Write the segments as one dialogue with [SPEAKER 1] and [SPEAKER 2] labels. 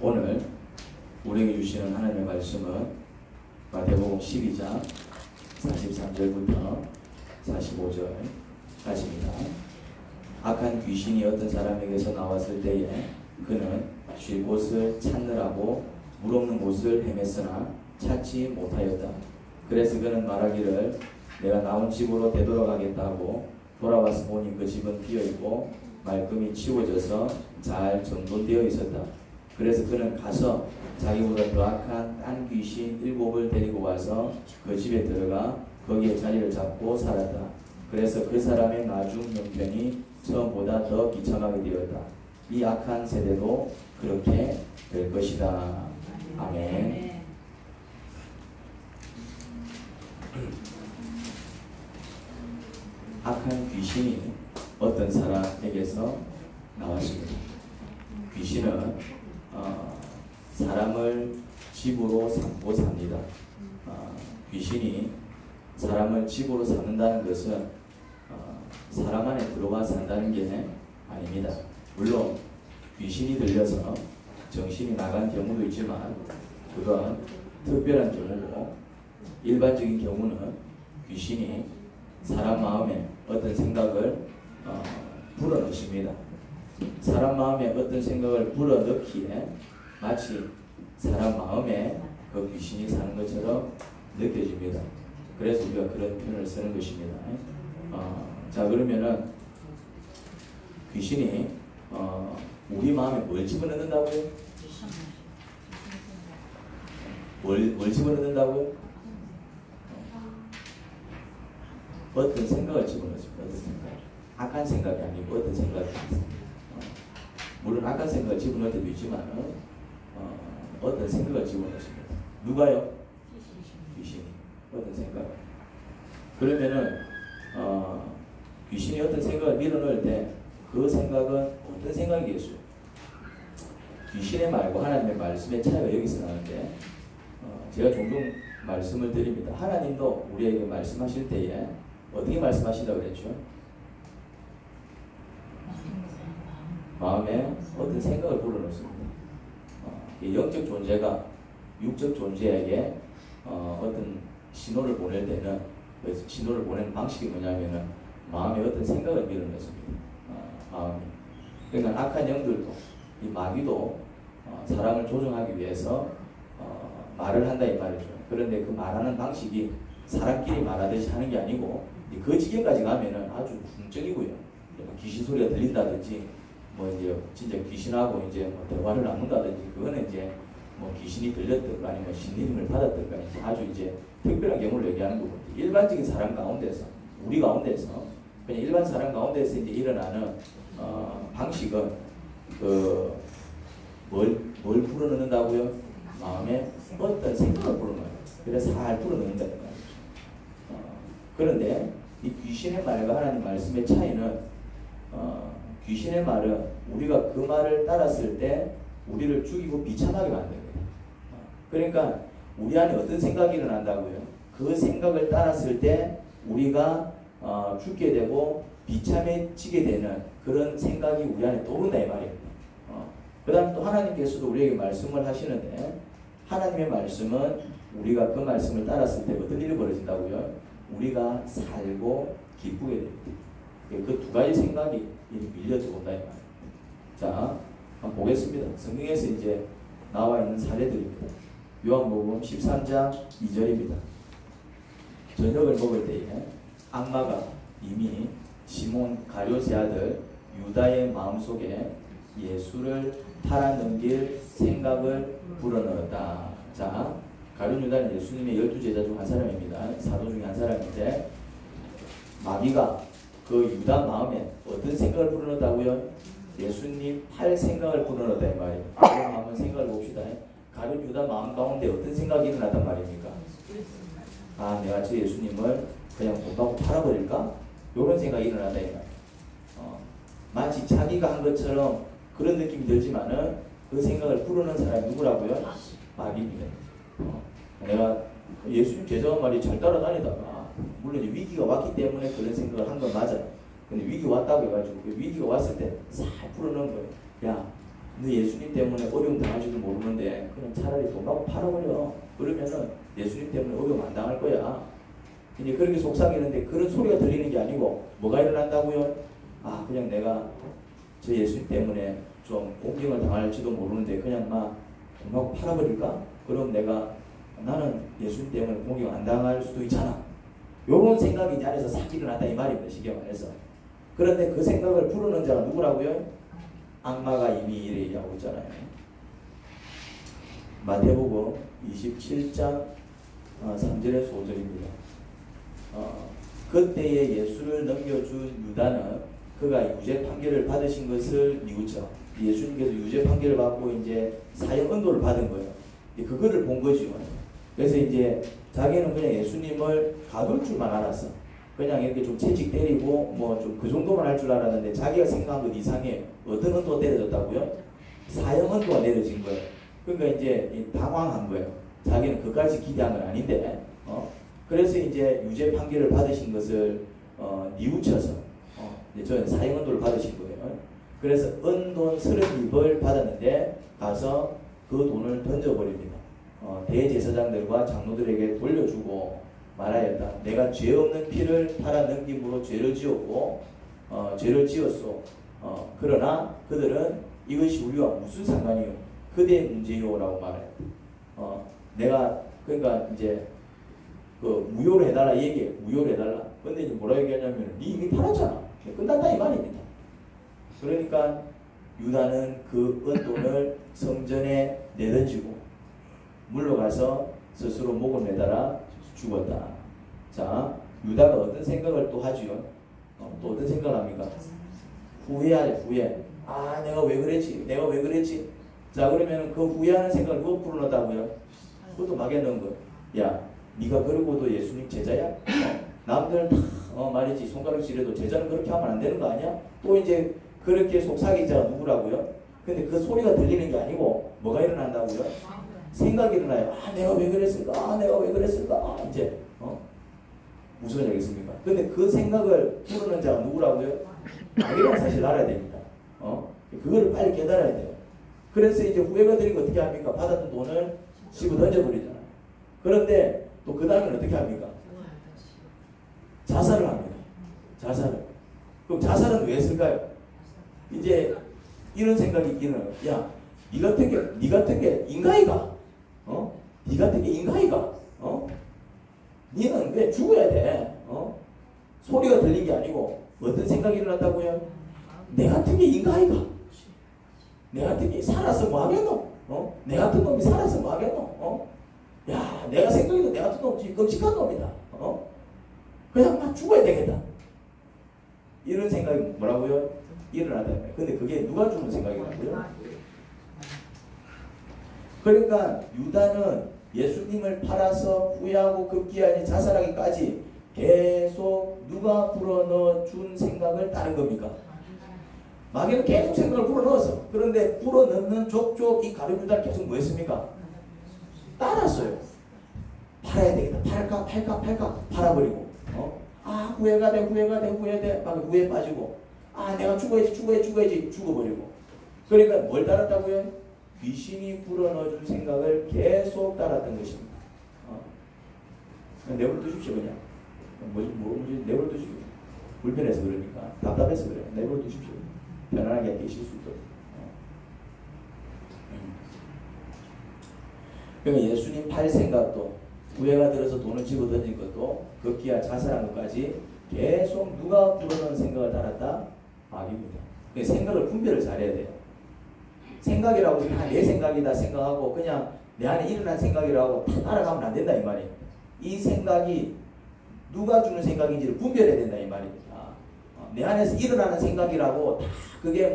[SPEAKER 1] 오늘 우리에게 주시는 하나님의 말씀은 마태복음 12장 43절부터 45절까지입니다. 악한 귀신이 어떤 사람에게서 나왔을 때에 그는 쉴 곳을 찾느라고 물 없는 곳을 헤맸으나 찾지 못하였다. 그래서 그는 말하기를 내가 나온 집으로 되돌아가겠다고 돌아와서 보니 그 집은 비어있고 말끔히 치워져서 잘 정돈되어 있었다. 그래서 그는 가서 자기보다 더 악한 딴 귀신 7을 데리고 와서 그 집에 들어가 거기에 자리를 잡고 살았다. 그래서 그 사람의 나중 형편이 처음보다 더 비참하게 되었다. 이 악한 세대도 그렇게 될 것이다. 아멘. 악한 귀신이 어떤 사람에게서 나왔습니다. 귀신은 사람을 집으로 삼고 삽니다. 귀신이 사람을 집으로 삼는다는 것은 사람 안에 들어와 산다는 게 아닙니다. 물론 귀신이 들려서 정신이 나간 경우도 있지만 그건 특별한 경우고, 일반적인 경우는 귀신이 사람 마음에 어떤 생각을 불어넣습니다. 사람 마음에 어떤 생각을 불어넣기에 마치 사람 마음에 그 귀신이 사는 것처럼 느껴집니다. 그래서 우리가 그런 표현을 쓰는 것입니다. 자, 그러면은 귀신이 우리 마음에 뭘 집어넣는다고요? 뭘 집어넣는다고요? 어떤 생각을 집어넣습니다. 어떤 생각? 악한 생각이 아니고 어떤 생각이 있습니다. 물론 악한 생각을 집어넣을 때도 있지만 어떤 생각을 집어넣습니다. 누가요? 귀신이. 어떤 생각? 그러면은 귀신이 어떤 생각을 밀어넣을 때 그 생각은 어떤 생각이겠어요? 귀신의 말과 하나님의 말씀의 차이가 여기서 나는데, 제가 종종 말씀을 드립니다. 하나님도 우리에게 말씀하실 때에 어떻게 말씀하신다고 그랬죠? 마음에 어떤 생각을 불어넣습니다. 영적 존재가 육적 존재에게 어떤 신호를 보낼 때는 그 신호를 보내는 방식이 뭐냐면은 마음에 어떤 생각을 밀어넣습니다. 마음이. 그러니까 악한 영들도, 이 마귀도 사람을 조종하기 위해서 말을 한다 이 말이죠. 그런데 그 말하는 방식이 사람끼리 말하듯이 하는 게 아니고 그 지경까지 가면은 아주 궁적이고요. 귀신 소리가 들린다든지 뭐 이제 진짜 귀신하고 이제 뭐 대화를 나눈다든지, 그거는 이제 뭐 귀신이 들렸든가 아니면 신림을 받았든가 이제 아주 이제 특별한 경우를 얘기하는 거고, 일반적인 사람 가운데서, 우리 가운데서 그냥 일반 사람 가운데서 이제 일어나는 방식은 뭘 불어넣는다고요? 마음에 어떤 생각을 불어넣어요. 그래서 살 불어넣는다는 거예요. 그런데 이 귀신의 말과 하나님 말씀의 차이는, 귀신의 말은 우리가 그 말을 따랐을 때 우리를 죽이고 비참하게 만듭니다. 그러니까 우리 안에 어떤 생각이 일어난다고요? 그 생각을 따랐을 때 우리가 죽게 되고 비참해지게 되는 그런 생각이 우리 안에 떠오른다 이 말이에요. 그 다음 또 하나님께서도 우리에게 말씀을 하시는데, 하나님의 말씀은 우리가 그 말씀을 따랐을 때 어떤 일이 벌어진다고요? 우리가 살고 기쁘게 됩니다. 그 두 가지 생각이 밀려 들어온다 이 말이에요. 자, 한번 보겠습니다. 성경에서 이제 나와 있는 사례들입니다. 요한복음 13장 2절입니다. 저녁을 먹을 때에 악마가 이미 시몬 가룟의 아들 유다의 마음속에 예수를 팔아넘길 생각을 불어넣었다. 자, 가룟 유다는 예수님의 12제자 중 한 사람입니다. 사도 중에 한 사람인데, 마귀가 그 유다 마음에 어떤 생각을 불어넣었다고요? 예수님 팔 생각을 불어넣었다 이 말이에요. 그럼 한번 생각을 봅시다. 가룟 유다 마음 가운데 어떤 생각이 일어났단 말입니까? 내가 저 예수님을 그냥 못 받고 팔아버릴까? 이런 생각이 일어났다 이 말이에요. 마치 자기가 한 것처럼 그런 느낌이 들지만은 그 생각을 불어넣은 사람이 누구라고요? 마귀입니다. 내가 예수님 제자가 말이 잘 따라다니다가, 물론 위기가 왔기 때문에 그런 생각을 한 건 맞아요. 근데 위기 왔다고 해가지고 그 위기가 왔을 때 싹 풀어놓은 거예요. 야, 너 예수님 때문에 어려움 당할지도 모르고 돈 받고 팔아버려. 그러면은 예수님 때문에 억울 안 당할 거야. 이제 그렇게 속삭이는데 그런 소리가 들리는 게 아니고 뭐가 일어난다고요? 아, 그냥 내가 저 예수님 때문에 좀 공경을 당할지도 모르는데 그냥 막 돈 받고 팔아버릴까? 그럼 나는 예수님 때문에 공경 안 당할 수도 있잖아. 요런 생각이 이제 안에서 싹 일어났다 이 말입니다. 쉽게 말해서. 그런데 그 생각을 부르는 자가 누구라고요? 악마가 이미 이래 얘기하고 있잖아요. 마태복음 27장 3절에서 5절입니다. 그때에 예수를 넘겨준 유다는 그가 유죄 판결을 받으신 것을 뉘우쳐 예수님께서 유죄 판결을 받고 이제 사형 언도를 받은 거예요. 그거를 본 거죠. 그래서 이제 자기는 그냥 예수님을 가둘 줄만 알았어. 그냥 이렇게 좀 채찍 때리고 뭐 좀 그 정도만 할 줄 알았는데 자기가 생각한 것 이상의 어떤 언도가 내려졌다고요? 사형 언도가 내려진 거예요. 그러니까 이제 당황한 거예요. 자기는 그까지 기대한 건 아닌데, 그래서 이제 유죄 판결을 받으신 것을 뉘우쳐서 이제 저는 사형 언도를 받으신 거예요. 그래서 은돈 32벌 받았는데 가서 그 돈을 던져버립니다. 대제사장들과 장로들에게 돌려주고 말하였다. 내가 죄 없는 피를 팔아 넘김으로 죄를 지었고 죄를 지었소. 그러나 그들은 이것이 우리와 무슨 상관이요? 그대의 문제요라고 말했다. 내가 그러니까 이제 그 무효로 해달라 얘기해. 무효로 해달라. 근데 이제 뭐라 얘기하냐면 네 이미 팔았잖아. 끝났다 이 말입니다. 그러니까 유다는 그 은돈을 성전에 내던지고 물러가서 스스로 목을 매달아 죽었다. 자, 유다가 어떤 생각을 또 하지요? 또 어떤 생각을 합니까? 후회하죠, 후회. 아, 내가 왜 그랬지? 내가 왜 그랬지? 자, 그러면 그 후회하는 생각을 누가 풀어넣었다고요? 그것도 막에 넣은 거예요. 야, 네가 그러고도 예수님 제자야? 남들 다 말이지 손가락질해도 제자는 그렇게 하면 안 되는 거 아니야? 또 이제 그렇게 속삭이자가 누구라고요? 근데 그 소리가 들리는 게 아니고 뭐가 일어난다고요? 생각이 일어나요. 아, 내가 왜 그랬을까? 아, 내가 왜 그랬을까? 아, 이제 무슨 소리 하겠습니까? 근데 그 생각을 부르는 자가 누구라고요? 악이라는 사실을 알아야 됩니다. 그거를 빨리 깨달아야 돼요. 그래서 이제 후회가 되니까 어떻게 합니까? 받았던 돈을 씹어 던져버리잖아요. 그런데 또 그 다음에는 어떻게 합니까? 자살을 합니다. 자살을. 그럼 자살은 왜 했을까요? 이제 이런 생각이 있기는, 야, 니 같은 게 인간이가? 니 같은 게 인간이가? 니는 왜 죽어야 돼? 소리가 들린 게 아니고 어떤 생각이 일어났다고요? 내 같은 게 인간이가? 내 같은 게 살아서 뭐 하겠노? 내 같은 놈이 살아서 뭐 하겠노? 야, 내가 생각해도 내 같은 놈이 끔찍한 놈이다. 그냥 막 죽어야 되겠다. 이런 생각이 뭐라고요? 일어나다. 근데 그게 누가 주는 생각이라고요? 그러니까 유다는 예수님을 팔아서 후회하고 급기야니 자살하기까지 계속 누가 불어넣어 준 생각을 따른 겁니까? 마귀는 계속 생각을 불어넣었어. 그런데 불어넣는 족족 이 가룟 유다는 계속 뭐 했습니까? 따랐어요. 팔아야 되겠다. 팔까 팔아버리고 아, 후회가 돼 막 후회에 빠지고, 아, 내가 죽어야지 죽어버리고. 그러니까 뭘 따랐다고요? 귀신이 불어넣어준 생각을 계속 따랐던 것입니다. 내버려 두십시오. 그냥 뭐지 내버려 두십시오. 불편해서 그러니까, 답답해서 그래요. 내버려 두십시오. 편안하게 계실 수 있도록. 그러니까 예수님 팔 생각도, 후회가 들어서 돈을 집어 던진 것도, 급기야 자살한 것까지 계속 누가 불어넣은 생각을 따랐다? 악입니다. 생각을 분별을 잘해야 돼요. 생각이라고 해서 내 생각이다 생각하고 그냥 내 안에 일어난 생각이라고 다 따라가면 안 된다 이 말이에요. 이 생각이 누가 주는 생각인지를 분별해야 된다 이 말입니다. 내 안에서 일어나는 생각이라고 다 그게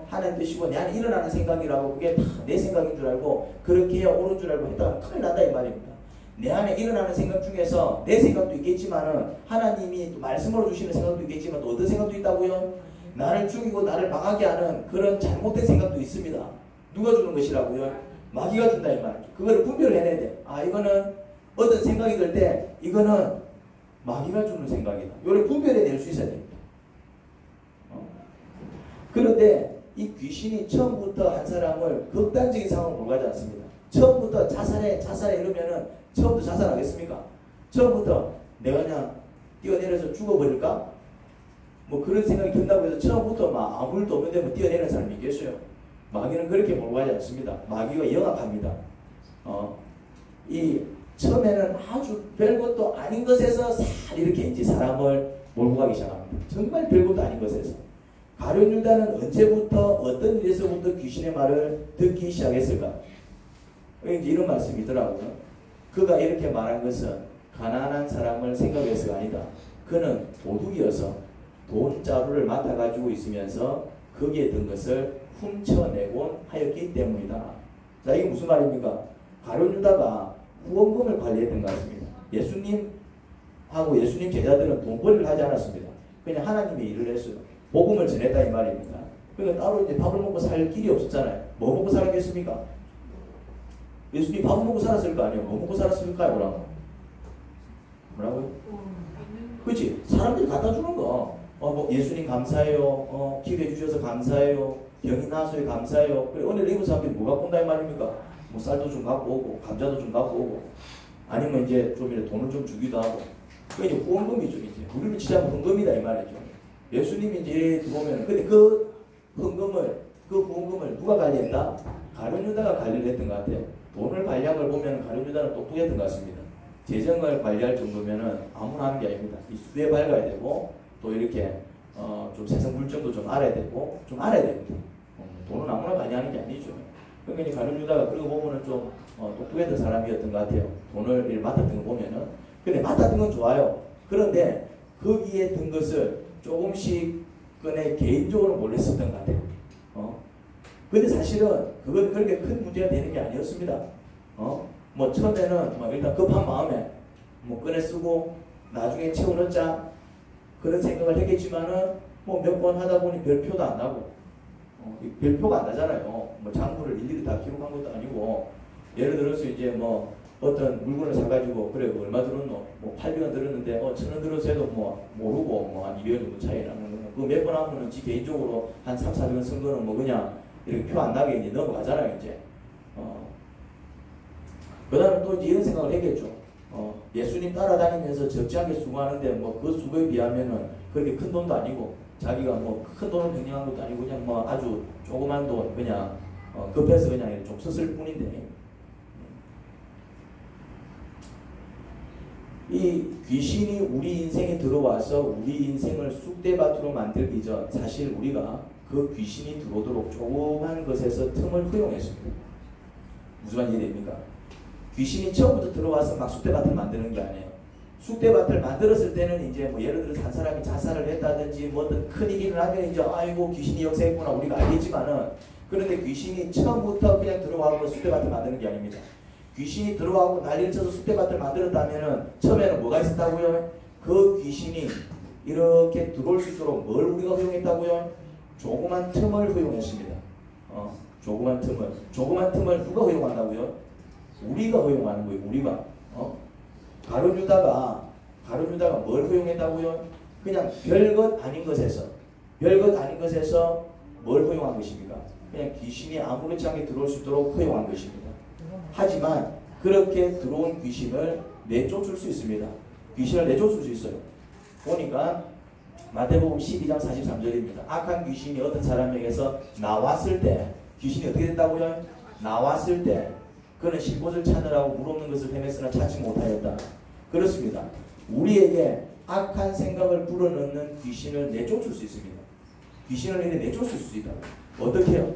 [SPEAKER 1] 하나님 뜻이고 내 안에 일어나는 생각이라고 그게 다 내 생각인 줄 알고 그렇게 해야 옳은 줄 알고 했다가 큰일 난다 이 말입니다. 내 안에 일어나는 생각 중에서 내 생각도 있겠지만은 하나님이 또 말씀으로 주시는 생각도 있겠지만 또 어떤 생각도 있다고요? 나를 죽이고 나를 망하게 하는 그런 잘못된 생각도 있습니다. 누가 주는 것이라고요? 마귀가 준다 이 말이죠. 그거를 분별을 해내야 돼. 아, 이거는 어떤 생각이 들 때 이거는 마귀가 주는 생각이다. 이걸 분별해낼 수 있어야 됩니다. 그런데 이 귀신이 처음부터 한 사람을 극단적인 상황을 몰고 가지 않습니다. 처음부터 자살해 이러면은 처음부터 자살하겠습니까? 처음부터 내가 그냥 뛰어내려서 죽어버릴까? 뭐 그런 생각이 든다고 해서 처음부터 막 아무 일도 없는데 뭐 뛰어내리는 사람이 있겠어요? 마귀는 그렇게 몰고 가지 않습니다. 마귀가 영악합니다. 이 처음에는 아주 별것도 아닌 것에서 이렇게 이제 사람을 몰고 가기 시작합니다. 정말 별것도 아닌 것에서. 가룟 유다는 언제부터 어떤 일에서부터 귀신의 말을 듣기 시작했을까? 이제 이런 말씀이 있더라고요. 그가 이렇게 말한 것은 가난한 사람을 생각해서가 아니다. 그는 도둑이어서 돈자루를 맡아가지고 있으면서 거기에 든 것을 훔쳐내곤 하였기 때문이다. 자, 이게 무슨 말입니까? 가룟 유다가 후원금을 관리했던 것 같습니다. 예수님하고 예수님 제자들은 돈벌이를 하지 않았습니다. 그냥 하나님의 일을 했어요. 복음을 전했다 이 말입니다. 그러니까 따로 이제 밥을 먹고 살 길이 없었잖아요. 뭐 먹고 살았겠습니까? 예수님 밥을 먹고 살았을 거 아니에요. 뭐 먹고 살았을까요? 뭐라고요? 그렇지. 사람들이 갖다 주는 거. 뭐 예수님 감사해요. 기도해 주셔서 감사해요. 병이 나서요 감사해요. 그래 오늘 일부 사람들이 뭐 갖고 온다 이 말입니까? 뭐 쌀도 좀 갖고 오고 감자도 좀 갖고 오고 아니면 이제 좀 이렇게 돈을 좀 주기도 하고. 그 이제 후원금이죠 이제. 우리를 치자면 헌금이다 이 말이죠. 예수님이 이제 들어오면 근데 그 후원금을 누가 관리했다? 가룟 유다가 관리를 했던 것 같아요. 돈을 관리한 걸 보면 가룟 유다는 똑똑했던 것 같습니다. 재정을 관리할 정도면은 아무나 하는 게 아닙니다. 이 수에 밝아야 되고 또 이렇게 좀 세상 물정도 좀 알아야 되고 좀 알아야 됩니다. 돈은 아무나 관리하는 게 아니죠. 그러니까 이제 가룟 유다가 그러고 보면은 좀 똑똑했던 사람이었던 것 같아요. 돈을 맡았던 거 보면은. 근데 맡았던 건 좋아요. 그런데 거기에 든 것을 조금씩 꺼내 개인적으로 몰랐었던 것 같아요. 근데 사실은 그건 그렇게 큰 문제가 되는 게 아니었습니다. 뭐 처음에는 뭐 일단 급한 마음에 뭐 꺼내 쓰고 나중에 채워 넣자 그런 생각을 했겠지만은 뭐 몇 번 하다 보니 별표도 안 나고 별표가 안 나잖아요. 뭐 장부를 일일이 다 기록한 것도 아니고 예를 들어서 이제 뭐 어떤 물건을 사가지고 그래 얼마 들었노? 뭐 800원 들었는데 1000원 들어서 해도 뭐 모르고 뭐 한 200원 정도 차이 나는 거는 그 몇 번 하면은 지 개인적으로 한 3, 400원 쓴 거는 뭐 그냥 이렇게 표 안 나게 이제 넘어가잖아요 이제. 그 다음에 또 이제 이런 생각을 했겠죠. 예수님 따라다니면서 적지 않게 수고하는데 뭐 그 수고에 비하면은 그렇게 큰 돈도 아니고 자기가 뭐 큰 돈을 병행한 것도 아니고 그냥 뭐 아주 조그만 돈 그냥 급해서 그냥 좀 썼을 뿐인데 이 귀신이 우리 인생에 들어와서 우리 인생을 쑥대밭으로 만들기 전 사실 우리가 그 귀신이 들어오도록 조그만 것에서 틈을 허용했습니다. 무슨 말인지 이해됩니까? 귀신이 처음부터 들어와서 막 쑥대밭을 만드는 게 아니에요. 쑥대밭을 만들었을 때는 이제 뭐 예를 들어서 한 사람이 자살을 했다든지 뭐 어떤 큰일이 일어나면 이제 아이고 귀신이 역사했구나 우리가 알겠지만은 그런데 귀신이 처음부터 그냥 들어와서 쑥대밭을 만드는 게 아닙니다. 귀신이 들어와고 난리를 쳐서 쑥대밭을 만들었다면은 처음에는 뭐가 있었다고요? 그 귀신이 이렇게 들어올 수 있도록 뭘 우리가 허용했다고요? 조그만 틈을 허용했습니다. 조그만 틈을 누가 허용한다고요? 우리가 허용하는 거예요. 우리가. 가룟 유다가 뭘 허용했다고요? 그냥 별것 아닌 것에서 뭘 허용한 것입니까? 그냥 귀신이 아무렇지 않게 들어올 수 있도록 허용한 것입니다. 하지만 그렇게 들어온 귀신을 내쫓을 수 있습니다. 귀신을 내쫓을 수 있어요. 보니까 마태복음 12장 43절입니다. 악한 귀신이 어떤 사람에게서 나왔을 때 귀신이 어떻게 됐다고요? 나왔을 때 그는 쉴 곳을 찾으라고 물 없는 것을 헤맸으나 찾지 못하였다. 그렇습니다. 우리에게 악한 생각을 불어넣는 귀신을 내쫓을 수 있습니다. 귀신을 이렇게 내쫓을 수 있다. 어떻게 해요?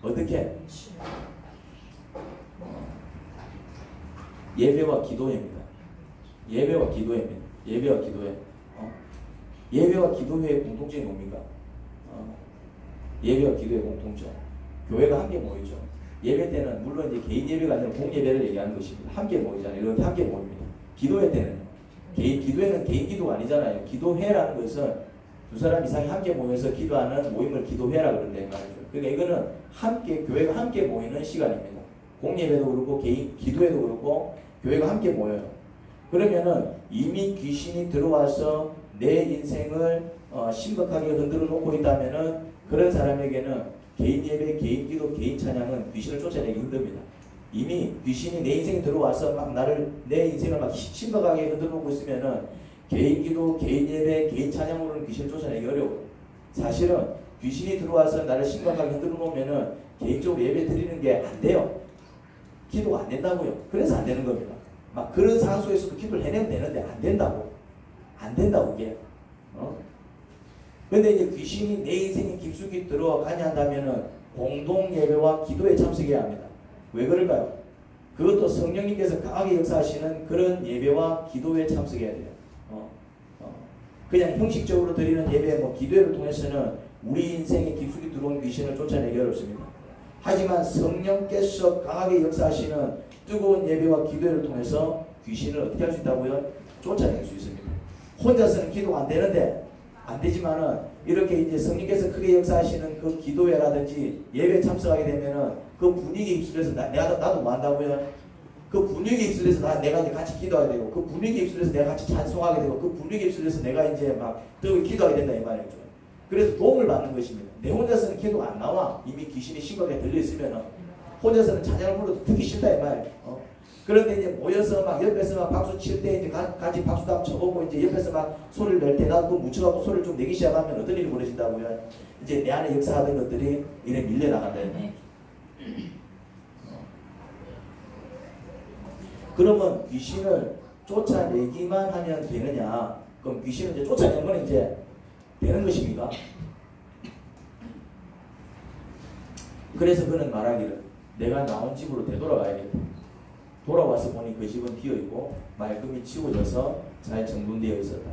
[SPEAKER 1] 어떻게? 예배와 기도회입니다. 예배와 기도회입니다. 예배와 기도회. 예배와 기도회의 공통점이 뭡니까? 예배와 기도회의 공통점. 교회가 함께 모이죠. 예배 때는 물론 이제 개인 예배가 아니라 공예배를 얘기하는 것입니다. 함께 모이잖아요. 이렇게 함께 모입니다. 기도회 때는 기도회는 개인 기도가 아니잖아요. 기도회라는 것은 두 사람 이상이 함께 모여서 기도하는 모임을 기도회라 그런다는 말이죠. 그러니까 이거는 함께 교회가 함께 모이는 시간입니다. 공예배도 그렇고 개인 기도회도 그렇고 교회가 함께 모여요. 그러면은 이미 귀신이 들어와서 내 인생을 심각하게 흔들어 놓고 있다면은 그런 사람에게는 개인 예배, 개인 기도, 개인 찬양은 귀신을 쫓아내기 힘듭니다. 이미 귀신이 내 인생에 들어와서 막 내 인생을 막 심각하게 흔들고 있으면은 개인 기도, 개인 예배, 개인 찬양으로는 귀신을 쫓아내기 어려워요. 사실은 귀신이 들어와서 나를 심각하게 흔들어 놓으면은 개인적으로 예배 드리는 게 안 돼요. 기도가 안 된다고요. 그래서 안 되는 겁니다. 막 그런 상황 속에서도 기도를 해내면 되는데 안 된다고. 안 된다고 이게. 근데 이제 귀신이 내 인생에 깊숙이 들어가냐 한다면은 공동 예배와 기도에 참석해야 합니다. 왜 그럴까요? 그것도 성령님께서 강하게 역사하시는 그런 예배와 기도에 참석해야 돼요. 그냥 형식적으로 드리는 예배, 기도회를 통해서는 우리 인생에 깊숙이 들어온 귀신을 쫓아내기 어렵습니다. 하지만 성령께서 강하게 역사하시는 뜨거운 예배와 기도회를 통해서 귀신을 어떻게 할 수 있다고요? 쫓아낼 수 있습니다. 혼자서는 기도가 안 되는데, 안 되지만은 이렇게 이제 성령께서 크게 역사하시는 그 기도회라든지 예배 참석하게 되면은 그 분위기에 휩쓸려서 나도 뭐 한다고요? 그 분위기에 휩쓸려서 내가 이제 같이 기도하게 되고, 그 분위기에 휩쓸려서 내가 같이 찬송하게 되고, 그 분위기에 휩쓸려서 내가 이제 막 기도하게 된다 이 말이죠. 그래서 도움을 받는 것입니다. 내 혼자서는 기도가 안 나와. 이미 귀신이 심각하게 들려있으면 혼자서는 찬양을 불러도 듣기 싫다 이 말이에요. 그런데 이제 모여서 막 옆에서 막 박수 칠 때 이제 같이 박수도 한번 쳐보고 이제 옆에서 막 소리를 낼 때 나도 그 묻혀갖고 소리를 좀 내기 시작하면 어떤 일이 벌어진다고요? 이제 내 안에 역사하던 것들이 이래 밀려나간다. 그러면 귀신을 쫓아내기만 하면 되느냐? 그럼 귀신을 이제 쫓아내면 이제 되는 것입니까? 그래서 그는 말하기를 내가 나온 집으로 되돌아가야겠다. 돌아와서 보니 그 집은 비어있고 말끔히 치워져서 잘 정돈되어 있었다.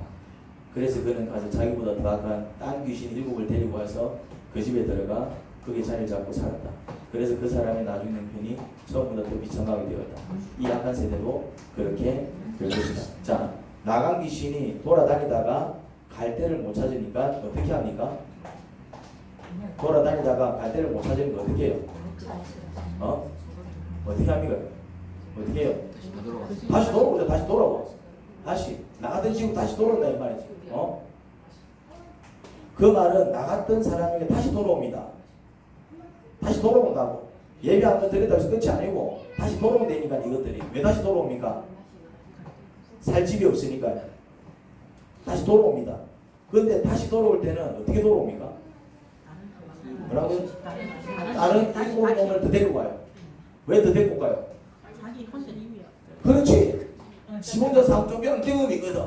[SPEAKER 1] 그래서 그는 가서 자기보다 더 악한 딴 귀신 7을 데리고 와서 그 집에 들어가 거기에 자리를 잡고 살았다. 그래서 그 사람의 나중 형편이 처음보다 더 비참하게 되었다. 이 악한 세대도 그렇게 될 것이다. 자, 나간 귀신이 돌아다니다가 갈 데를 못 찾으니까 어떻게 합니까? 돌아다니다가 갈 데를 못 찾으니까 어떻게 해요? 어떻게 합니까? 어떻게 해요? 다시 돌아오죠. 다시 돌아와. 다시 나갔던 집으로 다시 돌아온다 이 말이지. 그 말은 나갔던 사람에게 다시 돌아옵니다. 다시 돌아온다고. 예배 한번 드린다고 해서 끝이 아니고 다시 돌아온다니까 이것들이. 왜 다시 돌아옵니까? 살 집이 없으니까 다시 돌아옵니다. 그런데 다시 돌아올 때는 어떻게 돌아옵니까? 뭐라고요? 다른 일곱 몸을 더 데리고 가요. 왜 더 데리고 가요? 그렇지. 지 혼자 상 쫓겨난 경험이 있거든.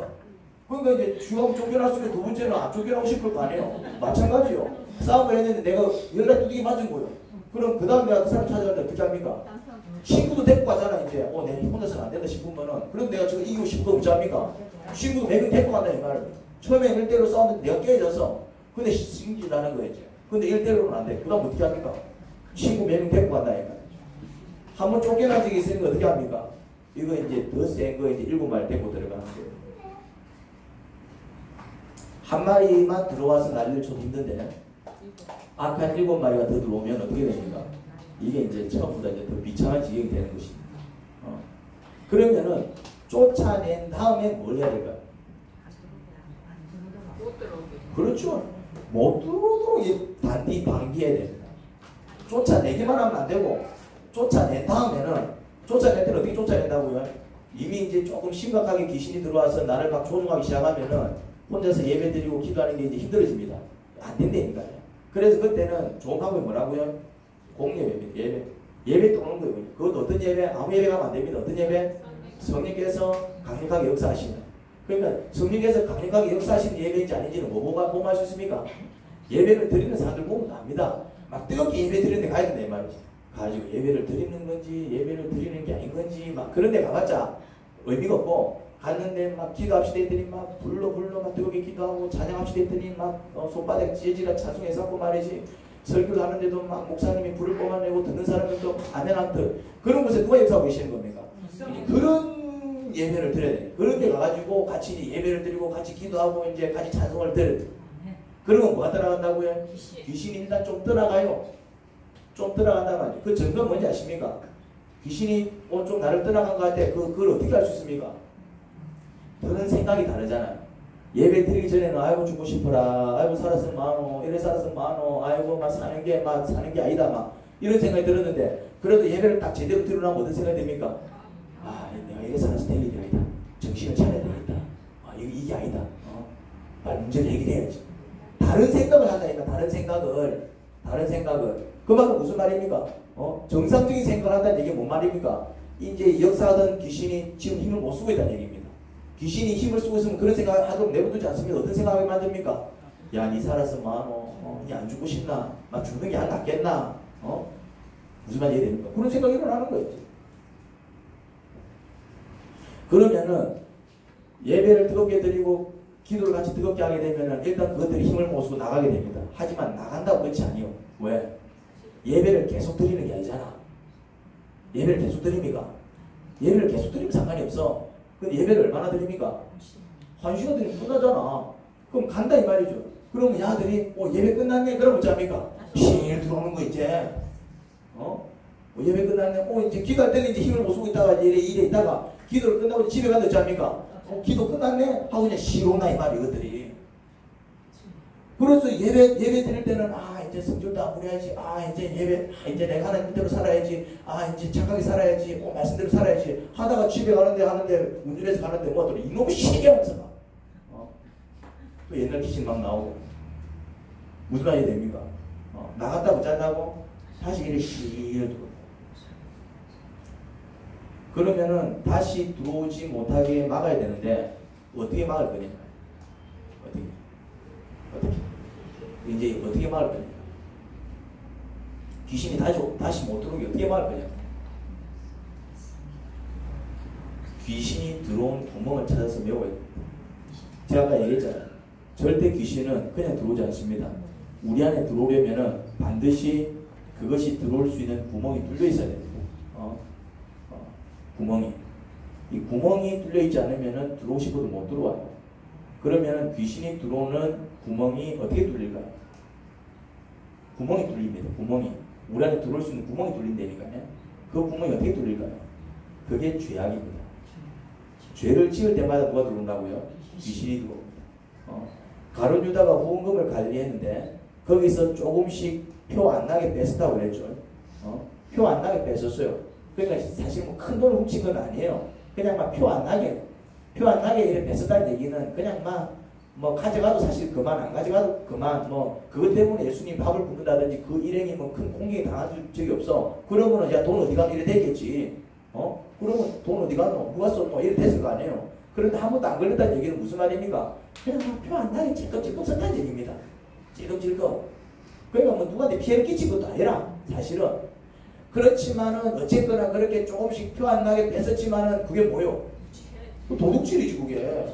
[SPEAKER 1] 그러니까 이제 주하고 쫓겨났으면 두 번째는 안 쫓겨나고 싶을 거 아니에요. 마찬가지요. 싸움을 했는데 내가 연락 두둑이 맞은 거예요. 그럼 그 다음 내가 그 사람 찾아가는데 어떻게 합니까? 친구도 데리고 가잖아 이제. 내가 혼자서는 안 된다 싶으면은. 그럼 내가 지금 이기고 싶은 거 어찌 합니까? 친구도 4명 데리고 간다 이 말이에요. 처음에 1대1로 싸웠는데 내가 깨져서 근데 승진하는 거예요 이제. 근데 1대1로는 안 돼. 그 다음 어떻게 합니까? 친구 4명 데리고 간다 이 말이에요. 한번 쫓겨난 적이 있으니까 어떻게 합니까? 이거 이제 더 센 거 이제 7마리 데리고 들어가는 거예요. 한 마리만 들어와서 난리를 쳐도 힘든데 악한 7마리가 더 들어오면 어떻게 됩니까? 이게 이제 처음보다 이제 더 비참한 지경이 되는 것입니다. 그러면은 쫓아낸 다음에 뭘 해야 될까요? 그렇죠. 못 들어오도록 단디 방기해야 됩니다. 쫓아내기만 하면 안 되고 쫓아낸 다음에는 쫓아낼 때는 어떻게 쫓아낸다고요? 이미 이제 조금 심각하게 귀신이 들어와서 나를 막 조종하기 시작하면은 혼자서 예배 드리고 기도하는 게 이제 힘들어집니다. 안 된다니까요. 그래서 그때는 좋은 방법이 뭐라고요? 공예배입니다. 예배 또 오는 거예요. 그것도 어떤 예배? 아무 예배 가면 안 됩니다. 어떤 예배? 성령께서 강력하게 역사하시는. 그러니까 성령께서 강력하게 역사하시는 예배인지 아닌지는 뭐가 알 수 있습니까? 예배를 드리는 사람들 보면 압니다. 막 뜨겁게 예배 드리는 데 가야 된다 이 말이지. 가지고 예배를 드리는 건지 예배를 드리는 게 아닌 건지 막 그런 데 가봤자 의미가 없고 갔는데 막 기도합시다 했더니 막 불러 막 뜨겁게 기도하고 찬양합시다 했더니 막 손바닥 찌질한 찬송해서 하고 말이지. 설교를 하는데도 막 목사님이 불을 뽑아내고 듣는 사람들도 아멘 안듯 그런 곳에 누가 역사하고 계시는 겁니까? 그런 예배를 드려야 돼. 그런 데 가가지고 같이 예배를 드리고 같이 기도하고 이제 같이 찬송을 드려야 돼. 그러면 뭐가 떠나간다고요? 귀신이 일단 좀 떠나가요. 좀 떠나간단 말이에요. 그 증거는 뭔지 아십니까? 귀신이 좀 나를 떠나간 것 같아. 그걸 어떻게 알 수 있습니까? 그런 생각이 다르잖아요. 예배 드리기 전에는 아이고 죽고 싶어라, 아이고 살았으면 많어, 이래 살았으면 많어, 아이고 막 사는 게 아니다 막 이런 생각이 들었는데, 그래도 예배를 딱 제대로 드리려면 어떤 생각이 됩니까? 아, 내가 이래 살아서 될 일이 아니다. 정신을 차려야 되겠다. 아, 이게 아니다. 빨리 문제를 해결해야지. 다른 생각을 한다니까. 다른 생각을. 그 말은 무슨 말입니까? 정상적인 생각을 한다는 얘기가 뭔 말입니까? 이제 역사하던 귀신이 지금 힘을 못 쓰고 있다는 얘기입니다. 귀신이 힘을 쓰고 있으면 그런 생각을 하도록 내버두지 않습니다. 어떤 생각을 만듭니까? 야, 니 살았으면 니 안 죽고 싶나? 막 죽는 게 안 낫겠나? 무슨 말이 이해됩니까? 그런 생각이 일어나는 거예요. 그러면은 예배를 뜨겁게 드리고 기도를 같이 뜨겁게 하게 되면은 일단 그것들이 힘을 못 쓰고 나가게 됩니다. 하지만 나간다고 그렇지 아니요. 왜? 예배를 계속 드리는 게 아니잖아. 예배를 계속 드립니까? 예배를 계속 드리면 상관이 없어. 근데 예배를 얼마나 드립니까? 1시간 드리면 끝나잖아. 그럼 간다 이 말이죠. 그러면 야들이 예배 끝났네. 그럼 어찌합니까? 실 들어오는 거 이제. 예배 끝났네. 이제 기도할 때는 이제 힘을 못 쓰고 있다가 이래 있다가 기도를 끝나고 집에 가면 어찌합니까? 기도 끝났네? 하고 그냥 시로나 이 말이 이것들이. 그래서 예배 드릴 때는 이제 성질도 안 부려야지. 이제 예배 이제 내가 하나님 대로 살아야지. 이제 착하게 살아야지. 말씀대로 살아야지. 하다가 집에 하는데 운전해서 가는데 뭐더니 이놈의 시계하면서 막. 또 옛날 귀신 막 나오고. 무슨 말이 됩니까? 나갔다고 짠다고 다시 이렇게 실 들어. 그러면은 다시 들어오지 못하게 막아야 되는데 어떻게 막을 거냐? 어떻게? 이제 어떻게 막을 거냐? 귀신이 다시 못 들어오게 어떻게 막을 거냐? 귀신이 들어온 구멍을 찾아서 메워야 됩니다. 제가 아까 얘기했잖아요. 절대 귀신은 그냥 들어오지 않습니다. 우리 안에 들어오려면은 반드시 그것이 들어올 수 있는 구멍이 뚫려 있어야 됩니다. 이 구멍이 뚫려 있지 않으면은 들어오고 싶어도 못 들어와요. 그러면은 귀신이 들어오는 구멍이 어떻게 뚫릴까요? 구멍이 뚫립니다. 구멍이. 우리 안에 들어올 수 있는 구멍이 뚫린다니까요. 그 구멍이 어떻게 뚫릴까요? 그게 죄악입니다. 죄를 지을 때마다 누가 들어온다고요? 귀신이 들어옵니다. 가룟 유다가 후원금을 관리했는데 거기서 조금씩 표 안 나게 뺐었다고 그랬죠. 표 안 나게 뺐었어요. 그러니까 사실 뭐 큰 돈을 훔친 건 아니에요. 그냥 막 표 안 나게 이렇게 뺐었다는 얘기는 그냥 막 뭐 가져가도 사실 그만, 안 가져가도 그만, 뭐 그것 때문에 예수님 밥을 굶는다든지 그 일행이 뭐 큰 공격이 당한 적이 없어. 그러면은 야 돈 어디 가노 이래 되겠지. 그러면 돈 어디 가노 누가 썼노 이래 됐을 거 아니에요. 그런데 한 번도 안 걸렸다는 얘기는 무슨 말입니까? 그냥 표 안 나게 찔끔찔끔 썼다는 얘기입니다. 찔끔찔끔. 그러니까 뭐 누구한테 피해를 끼친 것도 아니라 사실은. 그렇지만은 어쨌거나 그렇게 조금씩 표 안 나게 뺐었지만은 그게 뭐요? 도둑질이지 그게.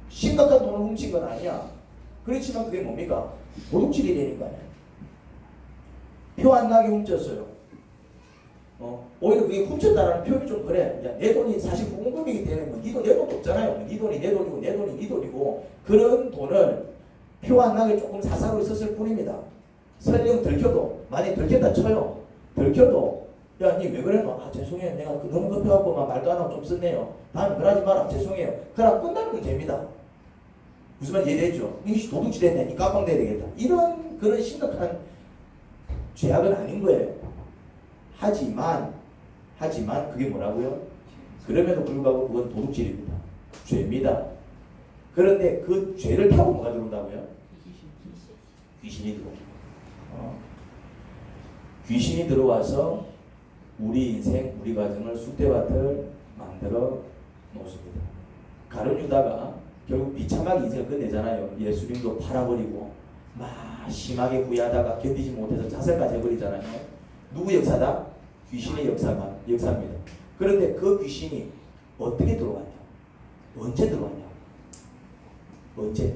[SPEAKER 1] 심각한 돈을 훔친 건 아니야. 그렇지만 그게 뭡니까? 도둑질이 되니까요. 표 안 나게 훔쳤어요. 오히려 그게 훔쳤다라는 표현이 좀 그래. 야, 내 돈이 사실 공금이기 때문에 뭐 네 돈 내 돈도 없잖아요. 네 돈이 내 돈이고 내 돈이 네 돈이고 그런 돈을 표 안 나게 조금 사사로 썼을 뿐입니다. 설령 들켜도 만약에 들켰다 쳐요. 들켜도 야, 니 왜 그랬노? 죄송해요. 내가 너무 급해갖고 막 말도 안 하고 좀 썼네요. 다음에 그러지 마라. 죄송해요. 그럼 끝나는 문제입니다. 무슨 말인지 이해되죠? 이 도둑질 했네. 니 깜빵돼야 되겠다. 이런 그런 심각한 죄악은 아닌 거예요. 하지만 그게 뭐라고요? 그럼에도 불구하고 그건 도둑질입니다. 죄입니다. 그런데 그 죄를 타고 뭐가 들어온다고요? 귀신이 들어옵니다. 귀신이 들어와서 우리 인생, 우리 가정을 쑥대밭을 만들어 놓습니다. 가룟 유다가 결국 비참하게 인생을 끝내잖아요. 예수님도 팔아버리고 막 심하게 구애하다가 견디지 못해서 자살까지 해버리잖아요. 누구 역사다? 귀신의 역사입니다. 그런데 그 귀신이 어떻게 들어왔냐? 언제 들어왔냐? 언제?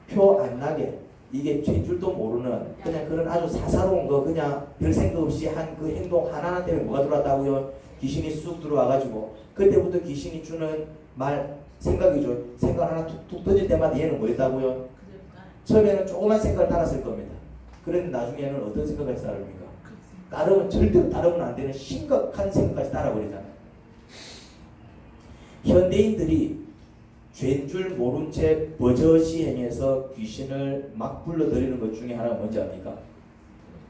[SPEAKER 1] 표 안 나게 이게 죄줄도 모르는 그냥 그런 아주 사사로운 거 그냥 별 생각 없이 한 그 행동 하나하나 때문에 뭐가 들어왔다고요? 귀신이 쑥 들어와가지고 그때부터 귀신이 주는 말 생각이죠. 생각 하나 툭툭 터질 때마다 얘는 뭐였다고요? 처음에는 조그만 생각을 따랐을 겁니다. 그런데 나중에는 어떤 생각까지 따릅니까? 절대로 따르면 안 되는 심각한 생각까지 따라버리잖아요. 현대인들이 죄인 줄 모른 채 버젓이 행해서 귀신을 막 불러들이는 것 중에 하나가 뭔지 압니까?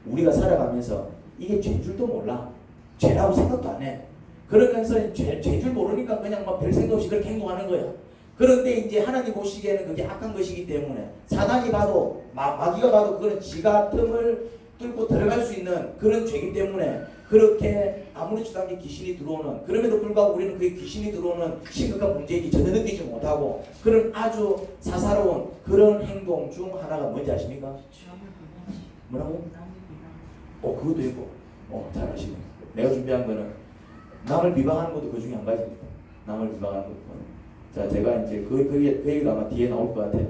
[SPEAKER 1] 우리가 살아가면서 이게 죄인 줄도 몰라. 죄라고 생각도 안 해. 그러면서 죄인 줄 모르니까 그냥 막 별 생각 없이 그렇게 행동하는 거야. 그런데 이제 하나님 보시기에는 그게 악한 것이기 때문에 사단이 봐도 마귀가 봐도 그거는 지가 틈을 뚫고 들어갈 수 있는 그런 죄이기 때문에 그렇게 아무렇지도 않게 귀신이 들어오는, 그럼에도 불구하고 우리는 그게 귀신이 들어오는 심각한 문제인지 전혀 느끼지 못하고 그런 아주 사사로운 그런 행동 중 하나가 뭔지 아십니까? 뭐라고? 그것도 있고. 잘 아시네. 내가 준비한 거는 남을 비방하는 것도 그 중에 한 가지입니다. 남을 비방하는 것도. 자, 제가 이제 그 얘기가 아마 뒤에 나올 것 같아요.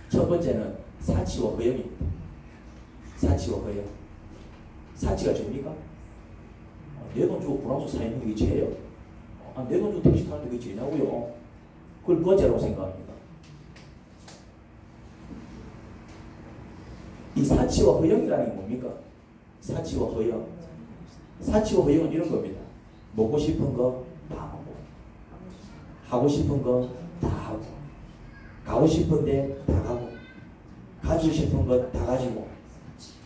[SPEAKER 1] 첫 번째는 사치와 허영입니다. 사치와 허영. 사치가 죄입니까? 내 돈 주고 불황소 사는 게 죄예요. 내 돈 주고 택시 타는데 그게 죄냐고요? 그걸 누가 죄라고 생각합니까? 이 사치와 허영이라는 게 뭡니까? 사치와 허영. 사치와 허영은 이런 겁니다. 먹고 싶은 거 다 먹고, 하고 싶은 거 다 하고, 가고 싶은데 다 가고, 가지고 싶은 거 다 가지고,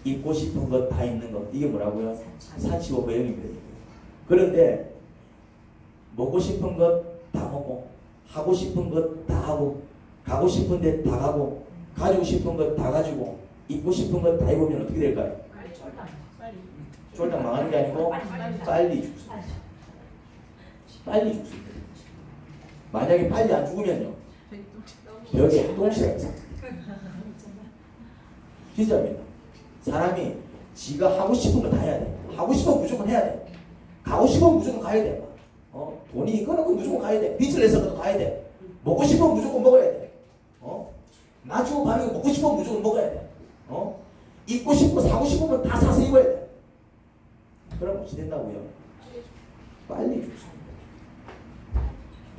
[SPEAKER 1] 입고 싶은 거 다 입는 거. 이게 뭐라고요? 사치와 허영입니다. 그런데 먹고 싶은 것 다 먹고, 하고 싶은 것 다 하고, 가고 싶은데 다 가고, 가지고 싶은 것 다 가지고, 입고 싶은 것 다 입으면 어떻게 될까요? 쫄딱 망하는 게 아니고 빨리 죽습니다. 빨리 죽습니다. 만약에 빨리 안 죽으면요, 벽에 똥시가 있어요. 진짜입니다. 사람이 지가 하고 싶은 거 다 해야 돼. 하고 싶으면 무조건 해야 돼. 가고 싶으면 무조건 가야 돼. 돈이 있거나 무조건 가야 돼. 빚을 내서라도 가야 돼. 먹고 싶으면 무조건 먹어야 돼. 나 주고 가는 거 먹고 싶으면 무조건 먹어야 돼. 입고 싶고 사고 싶으면 다 사서 입어야 돼. 그럼 어찌 된다고요? 빨리 죽습니다.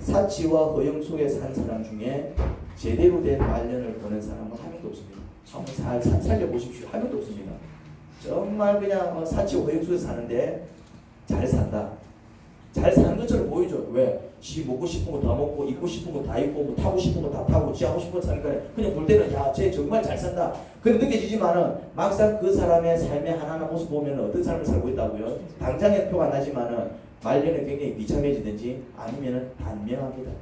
[SPEAKER 1] 사치와 허영 속에 산 사람 중에 제대로 된 말년을 보낸 사람은 한 명도 없습니다. 한번 살려보십시오. 한 명도 없습니다. 정말 그냥 사치와 허영 속에 사는데 잘 산다. 잘 사는 것처럼 보이죠. 왜? 지 먹고 싶은 거 다 먹고, 입고 싶은 거 다 입고, 뭐 타고 싶은 거 다 타고, 지 하고 싶은 거 사니까 그냥 볼 때는 야, 쟤 정말 잘 산다. 그런 느껴지지만은 막상 그 사람의 삶의 하나하나 모습 보면 어떤 삶을 살고 있다고요? 당장에 표가 안 나지만은 말년에 굉장히 비참해지든지 아니면은 단명합니다.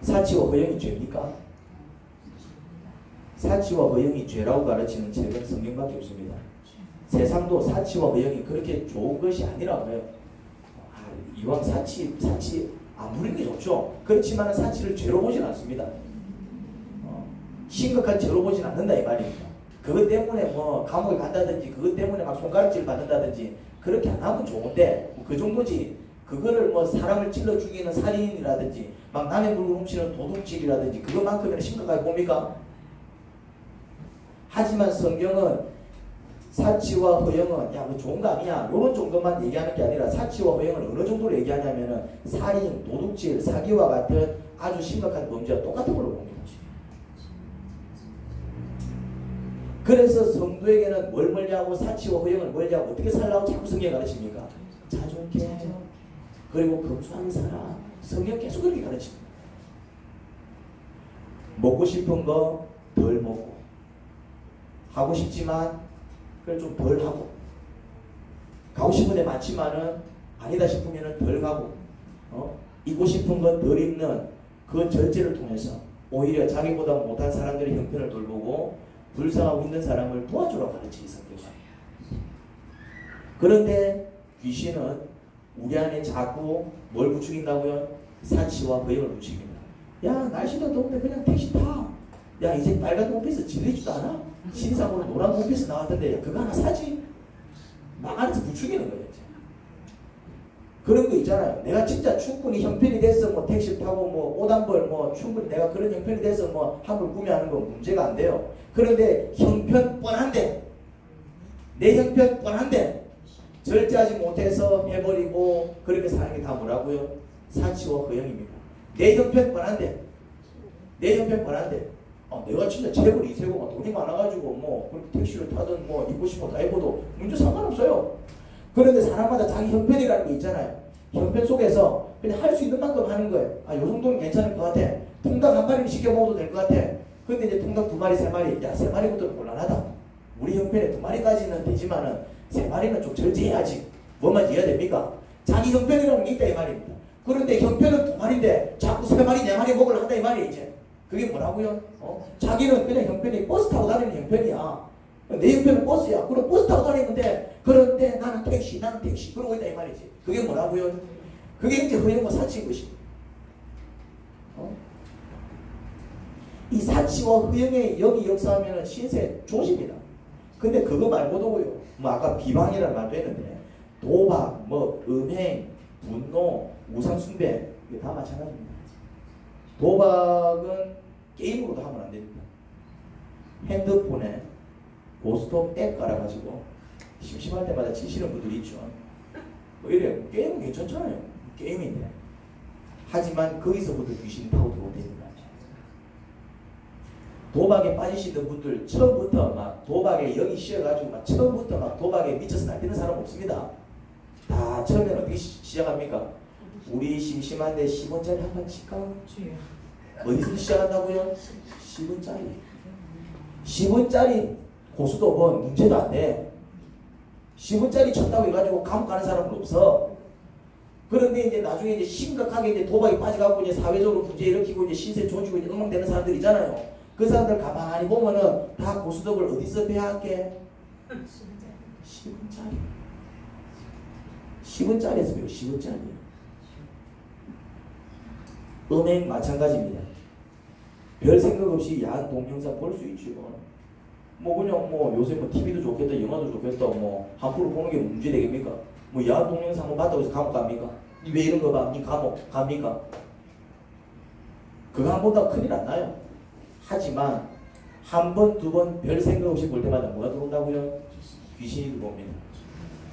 [SPEAKER 1] 사치와 허영이 죄입니까? 사치와 허영이 죄라고 가르치는 책은 성경밖에 없습니다. 세상도 사치와 허영이 그렇게 좋은 것이 아니라고 해요. 이왕 사치 안 부리는 게 좋죠. 그렇지만 사치를 죄로 보진 않습니다. 심각한 죄로 보진 않는다 이 말입니다. 그것 때문에 뭐 감옥에 간다든지 그것 때문에 막 손가락질 받는다든지 그렇게 안 하면 좋은데 그 정도지. 그거를 뭐 사람을 찔러 죽이는 살인이라든지 막 남의 물건 훔치는 도둑질이라든지 그것만큼이나 심각하게 봅니까? 하지만 성경은 사치와 허영은 야 뭐 좋은 거 아니야 이런 정도만 얘기하는 게 아니라 사치와 허영을 어느 정도로 얘기하냐면은 살인, 도둑질, 사기와 같은 아주 심각한 범죄와 똑같은 걸로 봅니다. 그래서 성도에게는 뭘 멀리하고 사치와 허영을 멀리하고 어떻게 살라고 자꾸 성경이 가르칩니까? 자존케 그리고 검소하게 살아. 성경 계속 그렇게 가르칩니다. 먹고 싶은 거 덜 먹고 하고 싶지만 그래 좀 덜 하고 가고 싶은 데 많지만은 아니다 싶으면은 덜 가고 입고 싶은 거 덜 입는 그 절제를 통해서 오히려 자기보다 못한 사람들의 형편을 돌보고 불쌍하고 힘든 사람을 도와주라고 가르치는 성경입니다. 그런데 귀신은 우리 안에 자꾸 뭘 부추긴다고요? 사치와 허영을 부추깁니다. 야 날씨도 더운데 그냥 택시 타. 야 이제 빨간 홈피스 질리지도 않아? 신상으로 노란 홈피스 나왔던데 야, 그거 하나 사지? 막 안에서 부추기는 거예요. 이제. 그런 거 있잖아요. 내가 진짜 충분히 형편이 돼서 뭐 택시 타고 뭐 옷 한 벌 뭐 충분히 내가 그런 형편이 돼서 뭐 한 벌 구매하는 건 문제가 안 돼요. 그런데 형편 뻔한데 내 형편 뻔한데 절제하지 못해서 해버리고 그렇게 사는 게 다 뭐라고요? 사치와 허영입니다. 내 형편 뻔한데 내가 진짜 재벌 이세고 돈이 많아가지고 뭐 택시를 타든 뭐 입고 싶은 거 다 입어도 문제 상관없어요. 그런데 사람마다 자기 형편이라는 게 있잖아요. 형편 속에서 그냥 할 수 있는 만큼 하는 거예요. 아, 요 정도는 괜찮을 것 같아. 통닭 한 마리는 시켜 먹어도 될 것 같아. 근데 이제 통닭 2마리, 3마리, 야, 3마리부터는 곤란하다. 우리 형편에 2마리까지는 되지만은 3마리는 좀 절제해야지. 뭐만 해야 됩니까? 자기 형편이라는 게 있다 이 말입니다. 그런데 형편은 2마리인데 자꾸 3마리, 4마리 먹으려 한다 이 말이에요. 이제 그게 뭐라고요? 자기는 그냥 형편이 버스 타고 다니는 형편이야. 내 형편은 버스야. 그럼 버스 타고 다니는데 그런데 나는 택시 그러고 있다 이 말이지. 그게 뭐라고요? 그게 이제 허영과 사치인 것입니다. 이 사치와 허영의 영이 역사하면 신세 조십니다. 근데 그거 말고도요. 뭐 아까 비방이라는 말도 했는데 도박, 뭐 음행, 분노, 우상숭배 이게 다 마찬가지입니다. 도박은 게임으로도 하면 안 됩니다. 핸드폰에 고스톱 앱 깔아가지고 심심할 때마다 치시는 분들이 있죠. 뭐 이래 게임은 괜찮잖아요. 게임인데. 하지만 거기서부터 귀신이 타고 들어오는 거죠. 도박에 빠지시는 분들 처음부터 막 도박에 영이 씌어가지고 막 처음부터 막 도박에 미쳐서 날뛰는 사람 없습니다. 다 처음에는 어떻게 시작합니까? 우리 심심한데 10원짜리 한 판 칠까? 어디서 시작한다고요? 10원짜리. 10원짜리 고수도건 문제도 안 돼. 10원짜리 쳤다고 해가지고 감옥 가는 사람은 없어. 그런데 이제 나중에 이제 심각하게 이제 도박에 빠져갖고 이제 사회적으로 문제 일으키고 이제 신세 조지고 이제 엉망되는 사람들 있잖아요. 그 사람들 가만히 보면은 다 고수덕을 어디서 배워할게? 10원짜리. 10원짜리에서 배워. 10원짜리. 음행 마찬가지입니다. 별 생각 없이 야한 동영상 볼 수 있죠. 뭐 그냥 뭐 요새 뭐 TV도 좋겠다, 영화도 좋겠다, 뭐 함부로 보는 게 문제 되겠습니까? 뭐 야한 동영상 뭐 봤다고 해서 감옥 갑니까? 니 왜 이런 거 봐? 니 감옥 갑니까? 그거 한 번 더 큰일 안 나요. 하지만 한 번, 두 번 별 생각 없이 볼 때마다 뭐가 들어온다고요? 귀신이 들어옵니다.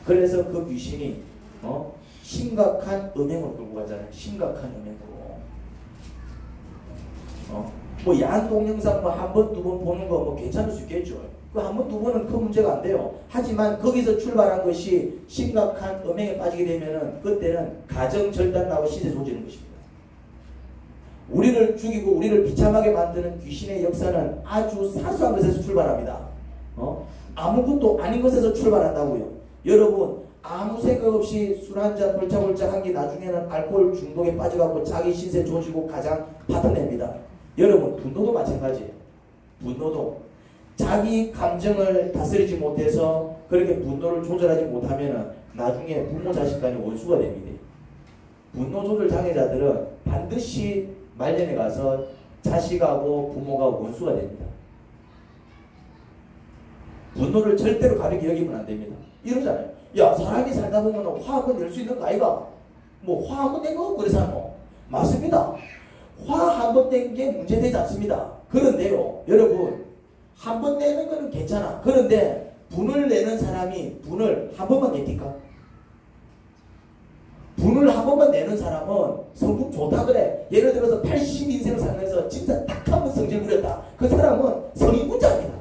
[SPEAKER 1] 그래서 그 귀신이 심각한 음행으로 끌고 가잖아요. 심각한 음행으로. 뭐 야한 동영상 뭐 한 번, 두 번 보는 거 뭐 괜찮을 수 있겠죠. 그 한 번, 두 번은 큰 문제가 안 돼요. 하지만 거기서 출발한 것이 심각한 음행에 빠지게 되면은 그때는 가정 절단 나고 신세 조지는 것입니다. 우리를 죽이고 우리를 비참하게 만드는 귀신의 역사는 아주 사소한 것에서 출발합니다. 아무것도 아닌 것에서 출발한다고요. 여러분 아무 생각 없이 술 한잔 홀짝홀짝 한 게 나중에는 알코올 중독에 빠져가고 자기 신세 조지고 가장 받아냅니다. 여러분 분노도 마찬가지예요. 분노도 자기 감정을 다스리지 못해서 그렇게 분노를 조절하지 못하면 나중에 부모 자식 간의 원수가 됩니다. 분노 조절 장애자들은 반드시 말년에 가서 자식하고 부모가 원수가 됩니다. 분노를 절대로 가볍게 여기면 안 됩니다. 이러잖아요. 야 사람이 살다 보면 화 한번 낼 수 있는 거 아이가? 뭐 화 한번 내고 그래서 뭐 맞습니다. 화 한 번 낸 게 문제되지 않습니다. 그런데요 여러분 한 번 내는 거는 괜찮아. 그런데 분을 내는 사람이 분을 한 번만 냅니까? 분을 한 번만 내는 사람은 성품 좋다 그래. 예를 들어서 80인생을 살면서 진짜 딱 한 번 성질 부렸다. 그 사람은 성인군자입니다.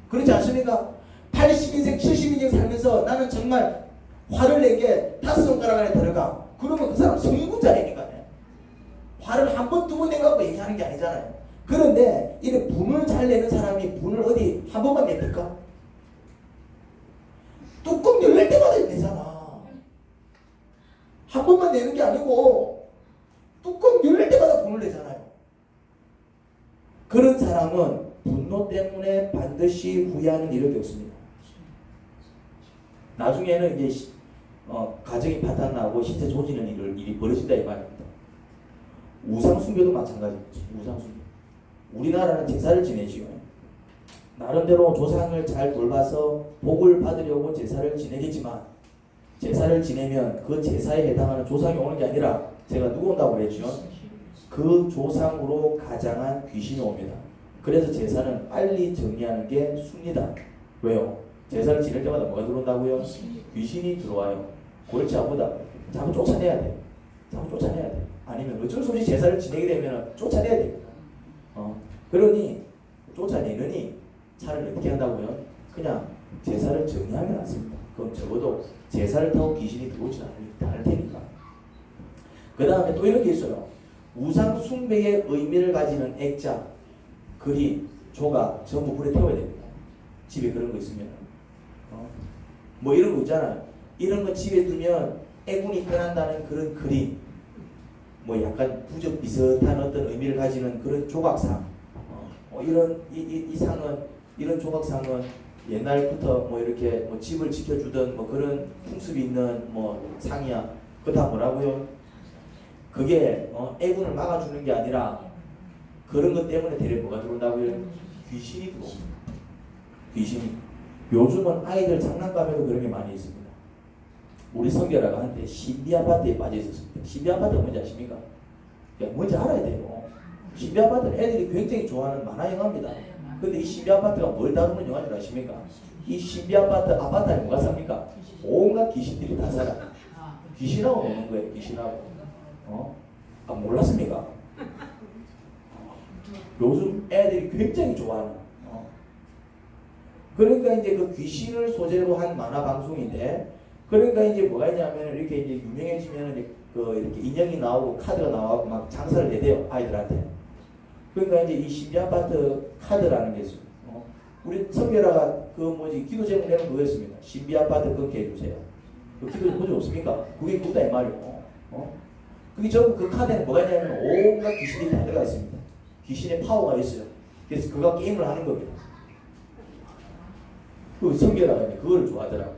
[SPEAKER 1] 그렇지 않습니까? 80인생, 70인생 살면서 나는 정말 화를 낸 게 5손가락 안에 들어가. 그러면 그 사람 성인군자니까. 화를 한 번, 두 번 내갖고 얘기하는 게 아니잖아요. 그런데 이렇게 분을 잘 내는 사람이 분을 어디 한 번만 냅니까? 뚜껑 열릴 때마다 내잖아. 한 번만 내는 게 아니고 뚜껑 열릴 때마다 분을 내잖아요. 그런 사람은 분노 때문에 반드시 후회하는 일이 없습니다. 나중에는 이제 가정이 파탄나고 신세 조지는 일이 벌어진다 이 말입니다. 우상숭배도 마찬가지입니다. 우상숭배. 우리나라는 제사를 지내지요. 나름대로 조상을 잘 돌봐서 복을 받으려고 제사를 지내겠지만 제사를 지내면 그 제사에 해당하는 조상이 오는 게 아니라 제가 누구 온다고 그랬죠? 그 조상으로 가장한 귀신이 옵니다. 그래서 제사는 빨리 정리하는 게 순리다. 왜요? 제사를 지낼 때마다 뭐가 들어온다고요? 귀신이 들어와요. 골치 아프다. 자꾸 쫓아내야 돼. 자꾸 쫓아내야 돼. 아니면 어쩔 수 없이 제사를 지내게 되면 쫓아내야 됩니다. 그러니 쫓아내느니 차라리 어떻게 한다고요? 그냥 제사를 정리하면 낫습니다. 그럼 적어도 제사를 타고 귀신이 들어오지 않을 테니까. 그 다음에 또 이런 게 있어요. 우상 숭배의 의미를 가지는 액자, 그림, 조각 전부 불에 태워야 됩니다. 집에 그런 거 있으면. 뭐 이런 거 있잖아요. 이런 거 집에 두면 애군이 떠난다는 그런 그림, 뭐 약간 부적 비슷한 어떤 의미를 가지는 그런 조각상, 이런 이 상은, 이런 조각상은 옛날부터 뭐 이렇게 뭐 집을 지켜주던 뭐 그런 풍습이 있는 뭐 상이야. 그거 다 뭐라고요? 그게 애군을 막아주는 게 아니라 그런 것 때문에 대래 뭐가 들어온다고요? 귀신이 들어옵니다. 귀신이. 요즘은 아이들 장난감에도 그런 게 많이 있습니다. 우리 성결아가 한때 신비아파트에 빠져 있었습니다. 신비아파트가 뭔지 아십니까? 뭔지 알아야 돼요. 신비아파트는 애들이 굉장히 좋아하는 만화 영화입니다. 근데 이 신비아파트가 뭘 다루는 영화인 줄 아십니까? 이 신비아파트 아파트 안에 뭐가 삽니까? 온갖 귀신들이 다 살아. 귀신하고 노는 거예요. 귀신하고. 몰랐습니까? 요즘 애들이 굉장히 좋아하는. 그러니까 이제 그 귀신을 소재로 한 만화 방송인데, 그러니까 이제 뭐가 있냐면 이렇게 이제 유명해지면 이제 그 이렇게 인형이 나오고 카드가 나오고 막 장사를 해대요, 아이들한테. 그러니까 이제 이 신비아파트 카드라는 게 있어요. 우리 성별아가 그 뭐지 기도 제목 내는 그거였습니다. 신비아파트 끊게 해주세요. 그 기도 제목 보지 없습니까? 그게 그거다 이 말이요. 그게 전부 그 카드에는 뭐가 있냐면 온갖 귀신들이 다 들어가 있습니다. 귀신의 파워가 있어요. 그래서 그가 게임을 하는 겁니다. 그 성별아가 이제 그걸 좋아하더라고.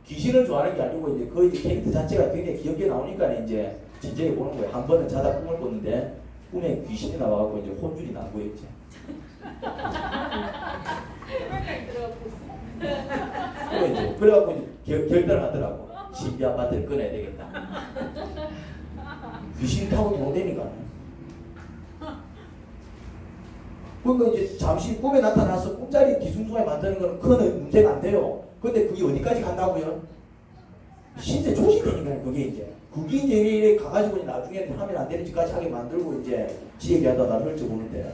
[SPEAKER 1] 귀신을 좋아하는 게 아니고 이제 그 이제 캐릭터 자체가 굉장히 귀엽게 나오니까 이제 진지하게 보는 거예요. 한 번은 자다 꿈을 꿨는데 꿈에 귀신이 나와갖고 이제 혼줄이 난 거였지. 그래갖고 이제 결단을 하더라고. 신비아파트를 끊어야 되겠다. 귀신 타고 들어오니까. 그러니까 이제 잠시 꿈에 나타나서 꿈자리 뒤숭숭하게 만드는 건 큰 문제가 안 돼요. 근데 그게 어디까지 간다고요? 신세 조심되니까요. 그게 이제 이래 가가지고 나중에 하면 안 되는 짓까지 하게 만들고 이제 지 얘기하다 나 펼쳐 보는데.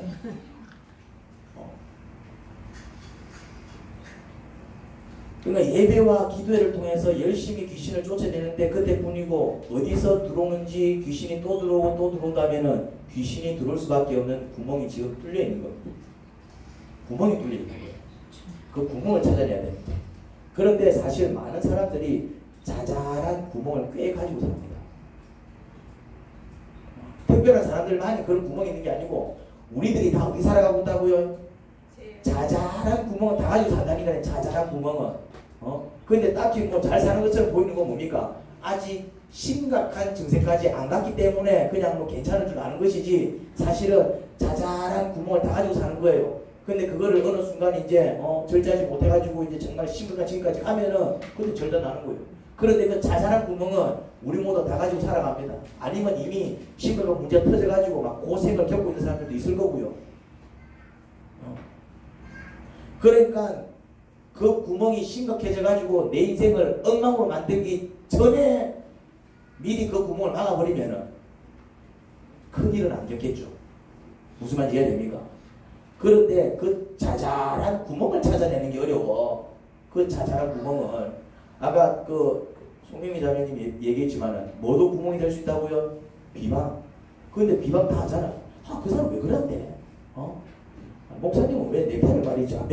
[SPEAKER 1] 그러니까 예배와 기도회를 통해서 열심히 귀신을 쫓아내는데 그때뿐이고, 어디서 들어오는지 귀신이 또 들어오고 또 들어온다면은 귀신이 들어올 수밖에 없는 구멍이 지금 뚫려 있는 겁니다. 구멍이 뚫려 있는 거예요. 그 구멍을 찾아내야 됩니다. 그런데 사실 많은 사람들이 자잘한 구멍을 꽤 가지고 삽니다. 특별한 사람들만이 그런 구멍이 있는 게 아니고 우리들이 다 어디 살아가고 있다고요? 자잘한 구멍은 다 가지고 산다니까요. 자잘한 구멍은. 근데 딱히 뭐 잘 사는 것처럼 보이는 건 뭡니까? 아직 심각한 증세까지 안 갔기 때문에 그냥 뭐 괜찮을 줄 아는 것이지, 사실은 자잘한 구멍을 다 가지고 사는 거예요. 근데 그거를 어느 순간 이제 절제하지 못해가지고 이제 정말 심각한 지금까지 가면은 그때 절단 나는 거예요. 그런데 그 자잘한 구멍은 우리 모두 다 가지고 살아갑니다. 아니면 이미 심각한 문제가 터져가지고 막 고생을 겪고 있는 사람들도 있을 거고요. 그러니까 그 구멍이 심각해져가지고 내 인생을 엉망으로 만들기 전에 미리 그 구멍을 막아버리면은 큰일은 안 겪겠죠. 무슨 말인지 이해가 됩니까? 그런데 그 자잘한 구멍을 찾아내는 게 어려워. 그 자잘한 구멍을 아까 그 송명희 자매님이 얘기했지만은 뭐도 구멍이 될 수 있다고요? 비방. 근데 비방 다 하잖아. 그 사람 왜 그런데? 목사님은 왜 넥타이를 말이지 안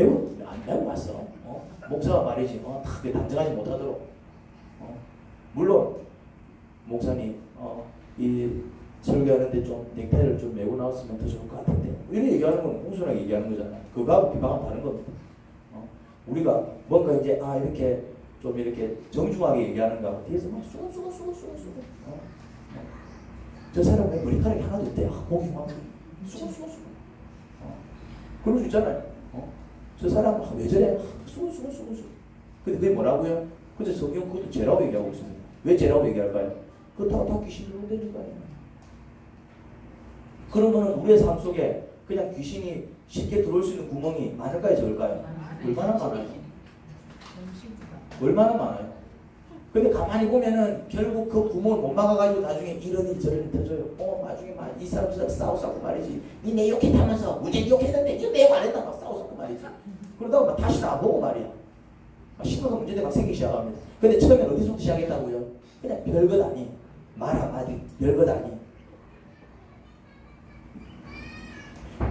[SPEAKER 1] 배워봤어? 목사가 말이지 다 단정하지 못하도록. 물론 목사님 이 설교하는데 좀 넥타이를 좀 메고 나왔으면 더 좋을 것 같은데, 이런 얘기하는 건 공손하게 얘기하는 거잖아요. 그거하고 비방은 다른 겁니다. 우리가 뭔가 이제 이렇게 좀 이렇게 정중하게 얘기하는 거하고 뒤에서 막 쏘고 저 사람 왜 머리카락이 하나도 없대? 목이 막 쏘고 그럴 수 있잖아요. 저 사람 왜 저래? 쏘고 근데 그게 뭐라고요? 근데 성경 그것도 죄라고 얘기하고 있습니다. 왜 죄라고 얘기할까요? 그거 다 귀신 들어온다니까요. 그러면 우리의 삶 속에 그냥 귀신이 쉽게 들어올 수 있는 구멍이 많을까요, 적을까요? 얼마나 많아요? 얼마나 많아요? 근데 가만히 보면은 결국 그 구멍을 못 막아가지고 나중에 이런 일 저런 일 터져요. 나중에 막 이 사람 싸우고 말이지. 니 내 욕했다면서 문제 욕했는데 니 내 말했다 막 싸우고 말이지. 그러다가 막 다시는 안 보고 말이야. 심각한 문제들이 막 생기기 시작합니다. 근데 처음에는 어디서부터 시작했다고요? 그냥 별것 아니. 말 한마디 별것 아니.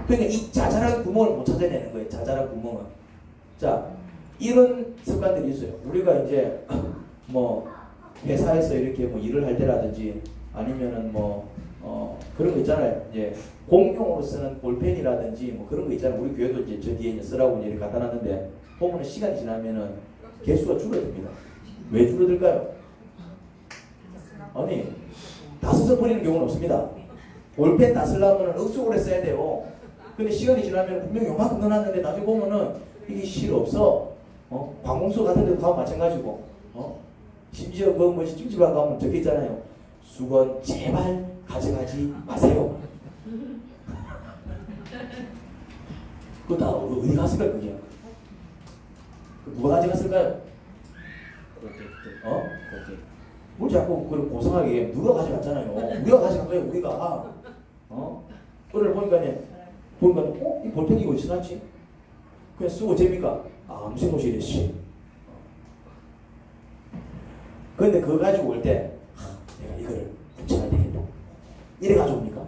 [SPEAKER 1] 그러니까 이 자잘한 구멍을 못 찾아내는 거예요. 자잘한 구멍은. 자, 이런 습관들이 있어요. 우리가 이제 뭐 회사에서 이렇게 뭐 일을 할 때라든지 아니면은 뭐 그런 거 있잖아요. 이제 공용으로 쓰는 볼펜이라든지 뭐 그런 거 있잖아요. 우리 교회도 이제 저 뒤에 이제 쓰라고 이제 갖다 놨는데 보면은 시간이 지나면은 개수가 줄어듭니다. 왜 줄어들까요? 아니 다 써서 버리는 경우는 없습니다. 볼펜 다 쓰려면 억수 오래 써야 돼요. 근데 시간이 지나면 분명히 요만큼 넣어놨는데 나중에 보면은 이게 실 없어. 관공서 같은 데도 가면 마찬가지고. 심지어 그 뭐지 찜질방 가면 적혀 있잖아요. 수건 제발 가져가지 마세요. 그거 다 어디 갔을까요 그게? 누가 가져갔을까요? 뭘 자꾸 그걸 고상하게 얘기해. 누가 가져갔잖아요. 우리가 가져간 거예요 우리가. 그걸 보니까 이 볼펜이 이거 어디서 났지? 그냥 쓰고 재미가 아무 생각 없이 이랬지. 그런데 그거 가지고 올 때 내가 이거를 붙여야 되겠다. 이래 가져옵니까?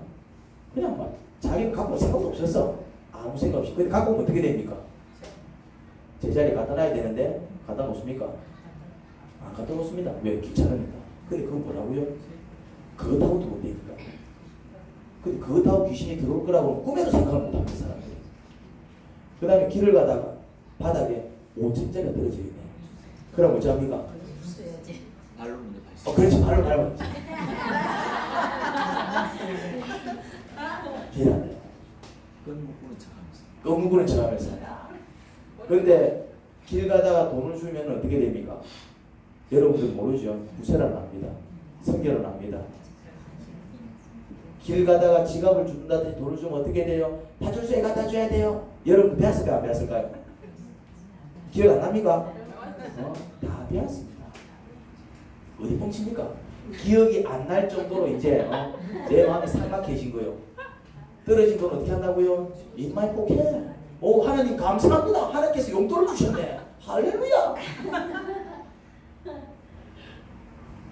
[SPEAKER 1] 그냥 막 자기는 갖고 올 생각도 없었어. 아무 생각 없이. 근데 갖고 오면 어떻게 됩니까? 제자리에 갖다 놔야 되는데 갖다 놓습니까? 안 갖다 놓습니다. 왜? 귀찮으니까. 근데 그건 뭐라고요? 그거 타고도 못 되니까. 근데 그거 타고 귀신이 들어올 거라고 꿈에도 생각을 못합니다 사람들이. 그 다음에 길을 가다가 바닥에 5천짜리가 떨어져 있네. 그럼 어찌합니까?
[SPEAKER 2] 발로 먼저 밟았어.
[SPEAKER 1] 그렇지. 발로 밟았지. 이해가 안 돼요.
[SPEAKER 2] 끈 척하면서.
[SPEAKER 1] 끈 척하면서. 그런데 길 가다가 돈을 주면 어떻게 됩니까? 여러분들 모르죠? 구세라는 압니다. 성결은 압니다. 길 가다가 지갑을 준다든지 돈을 주면 어떻게 돼요? 파출소에 갖다 줘야 돼요. 여러분 배웠을까요? 안 배웠을까요? 기억 안 납니까? 다 배웠습니다. 어디 뻥칩니까? 기억이 안 날 정도로 이제 내 마음이 삭막해진 거예요. 떨어진 건 어떻게 한다고요? 입만 꼭 해. 오 하나님 감사합니다. 하나님께서 용돈을 주셨네. 할렐루야.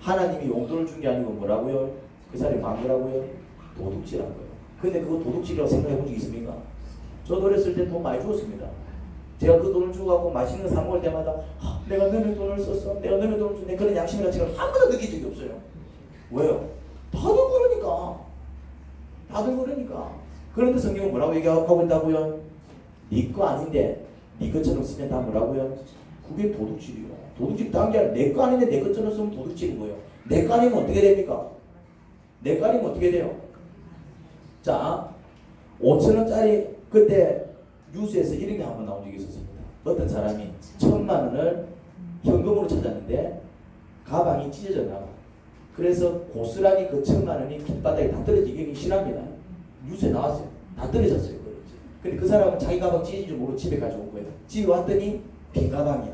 [SPEAKER 1] 하나님이 용돈을 준 게 아니고 뭐라고요? 그 사람이 만 거라고요? 도둑질한 거예요. 근데 그거 도둑질이라고 생각해 본 적 있습니까? 저도 어렸을 때 돈 많이 주었습니다. 제가 그 돈을 주고 갖고 맛있는 거 사 먹을 때마다 내가 너네 돈을 썼어. 내가 너네 돈을 줬네. 그런 양심의 가치를 한 번도 느낀 적이 없어요. 왜요? 다들 그러니까. 다들 그러니까. 그런데 성경은 뭐라고 얘기하고 있다고요? 네 거 아닌데 네 것처럼 쓰면 다 뭐라고요? 그게 도둑질이요. 도둑질이 다른 게 아니라 내 거 아닌데 내 것처럼 쓰면 도둑질인 거예요. 내 거 아니면 어떻게 됩니까? 내 거 아니면 어떻게 돼요? 자, 5,000원짜리 그때 뉴스에서 이런 게 한번 나온 적이 있었습니다. 어떤 사람이 1,000만 원을 현금으로 찾았는데 가방이 찢어졌나 봐. 그래서 고스란히 그 1,000만 원이 길바닥에 다 떨어지기 싫합니다. 뉴스에 나왔어요. 다 떨어졌어요. 근데 그 사람은 자기 가방 찢어진 줄 모르고 집에 가져온 거예요. 집에 왔더니 빈 가방이야.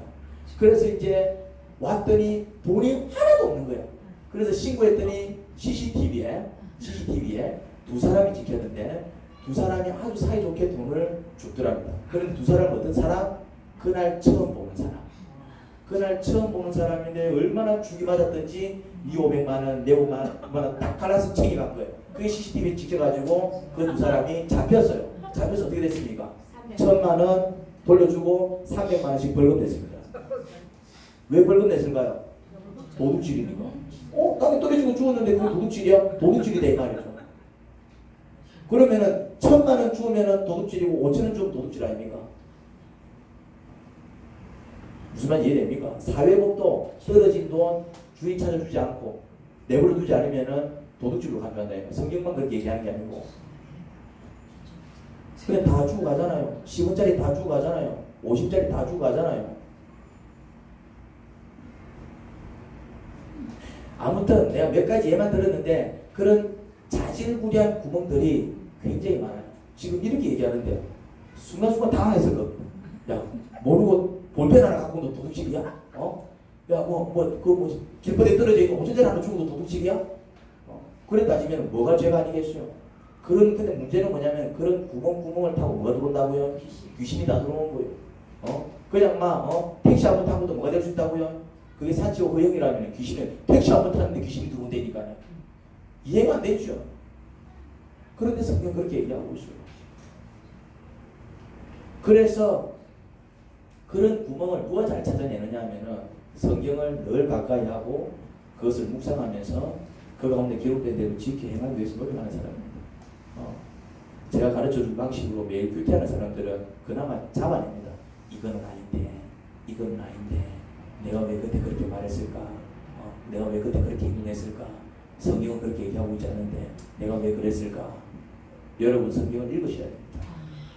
[SPEAKER 1] 그래서 이제 왔더니 돈이 하나도 없는 거예요. 그래서 신고했더니 CCTV에 두 사람이 찍혔는데 두 사람이 아주 사이좋게 돈을 줬더랍니다. 그런데 두 사람은 어떤 사람? 그날 처음 보는 사람. 그날 처음 보는 사람인데 얼마나 죽이 맞았던지 네 500만 원, 내 500만 원 딱 갈라서 챙겨간 거예요. 그게 CCTV에 찍혀가지고 그 두 사람이 잡혔어요. 잡혀서 어떻게 됐습니까? 1,000만 원 돌려주고 300만 원씩 벌금 냈습니다. 왜 벌금 냈을까요? 도둑질이니까. 나한테 떨어지고 죽었는데 그거 도둑질이야? 도둑질이다 이 말이죠. 그러면은 1,000만 원 주면은 도둑질이고 5,000원 주면 도둑질 아닙니까? 무슨 말 이해됩니까? 사회복도 떨어진 돈 주인 찾아주지 않고 내버려 두지 않으면은 도둑질로 간다는 거예요. 성경만 그렇게 얘기하는 게 아니고. 그냥 다 주고 가잖아요. 10원짜리 다 주고 가잖아요. 50짜리 다 주고 가잖아요. 아무튼 내가 몇 가지 예만 들었는데 그런 자질구레한 구멍들이 굉장히 많아요. 지금 이렇게 얘기하는데 순간순간 당황했을 겁니다. 야 모르고 볼펜 하나 갖고 너 도둑질이야? 야 길바닥에 떨어져 있는 5천짜리 하나 주고 너 도둑질이야? 그래 따지면 뭐가 죄가 아니겠어요? 근데 문제는 뭐냐면 그런 구멍을 타고 뭐가 들어온다고요? 귀신이 다 들어오는 거예요. 그냥 막 택시 한 번 타고도 뭐가 될 수 있다고요? 그게 사치고 허영이라면 귀신은 택시 한 번 탔는데 귀신이 들어온다니까요. 이해가 안 되죠. 그런데 성경 그렇게 얘기하고 있어요. 그래서 그런 구멍을 누가 잘 찾아내느냐 하면은 성경을 늘 가까이 하고 그것을 묵상하면서 그 가운데 기록된 대로 지켜 행하기 위해서 노력하는 사람입니다. 제가 가르쳐준 방식으로 매일 큐티하는 사람들은 그나마 잡아냅니다. 이거는 아닌데, 이거는 아닌데, 내가 왜 그때 그렇게 말했을까? 내가 왜 그때 그렇게 행동했을까? 성경은 그렇게 얘기하고 있지 않은데 내가 왜 그랬을까? 여러분 성경을 읽으셔야 됩니다.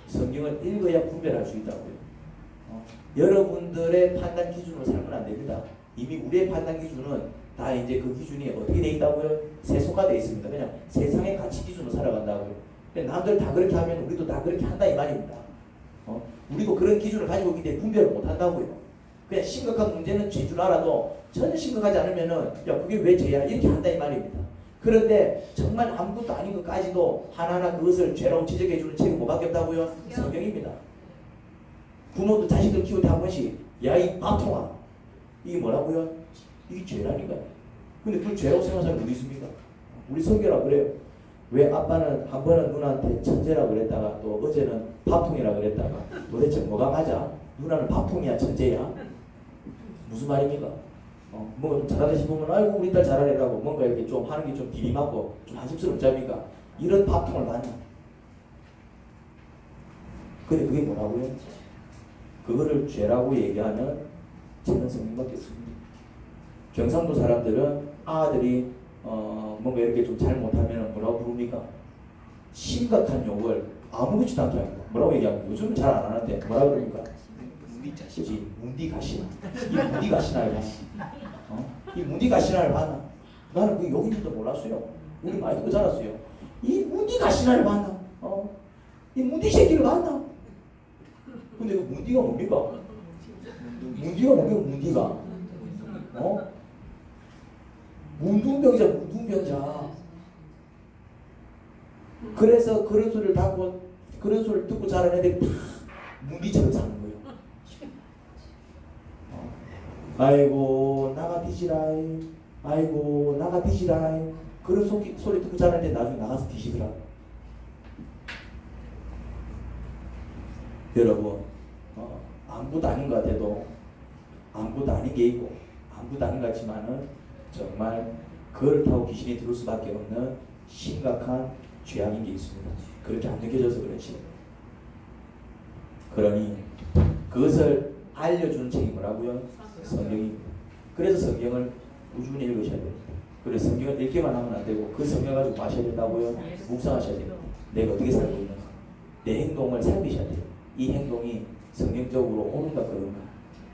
[SPEAKER 1] 성경을 읽어야 분별할 수 있다고요. 여러분들의 판단 기준으로 살면 안 됩니다. 이미 우리의 판단 기준은 다 이제 그 기준이 어떻게 돼 있다고요? 세속화되어 있습니다. 그냥 세상의 가치 기준으로 살아간다고요. 남들 다 그렇게 하면 우리도 다 그렇게 한다 이 말입니다. 우리도 그런 기준을 가지고 있기 때문에 분별을 못 한다고요. 그냥 심각한 문제는 죄 줄 알아도 전혀 심각하지 않으면은 야 그게 왜 죄야 이렇게 한다 이 말입니다. 그런데 정말 아무것도 아닌 것까지도 하나하나 그것을 죄라고 지적해주는 책이 뭐밖에 없다고요? 성경입니다. 부모도 자식들 키울 때 한 번씩 야 이 밥통아 이게 뭐라고요? 이게 죄라니까요. 근데 그걸 죄라고 생각하는 사람이 어디 있습니까? 우리 성경이라 그래요. 왜 아빠는 한 번은 누나한테 천재라고 그랬다가 또 어제는 밥통이라고 그랬다가 도대체 뭐가 맞아? 누나는 밥통이야 천재야? 무슨 말입니까? 뭔가 좀 잘하다 싶으면 아이고 우리 딸 잘하래라고 뭔가 이렇게 좀 하는 게 좀 비리맞고 좀 한심스럽지 않습니까? 이런 밥통을 받나? 근데 그게 뭐라고요? 그거를 죄라고 얘기하는 죄는 성경밖에 없습니다. 경상도 사람들은 아들이 뭔가 이렇게 좀 잘못하면 뭐라고 부릅니까? 심각한 욕을 아무렇지도 않게 합니다. 뭐라고 얘기합니까? 요즘은 잘 안 하는데 뭐라고 그럽니까? 그렇지. 문디가시나. 이 문디가시나를 봤나? 이 문디가시나를 봤나? 나는 그 욕인 줄도 몰랐어요. 우리 많이 듣고 자랐어요. 이 문디가시나를 봤나? 이 문디 새끼를 봤나? 근데 그 문디가 뭡니까? 문디가 뭡니까? 문디가? 문둥병자, 문둥병자. 그래서 그런 소리를 듣고 자란 애들이 다 문디처럼 사는 거예요. 아이고 나가 뒤지라이, 아이고 나가 뒤지라이. 그런 소리 듣고 자란 애 나중에 나가서 뒤지더라. 여러분 아무것도 아닌 것 같아도 아무것도 아닌 게 있고 아무것도 아닌 것 같지만은 정말 그걸 타고 귀신이 들어올 수밖에 없는 심각한 죄악인 게 있습니다. 그렇게 안 느껴져서 그렇지. 그러니 그것을 알려주는 책이 뭐라고요? 성경입니다. 그래서 성경을 꾸준히 읽으셔야 됩니다. 그래서 성경을 읽기만 하면 안 되고 그 성경 가지고 뭐 하셔야 된다고요? 묵상하셔야 됩니다. 내가 어떻게 살고 있는가? 내 행동을 살피셔야 돼요. 이 행동이 성경적으로 옳은가 그런가?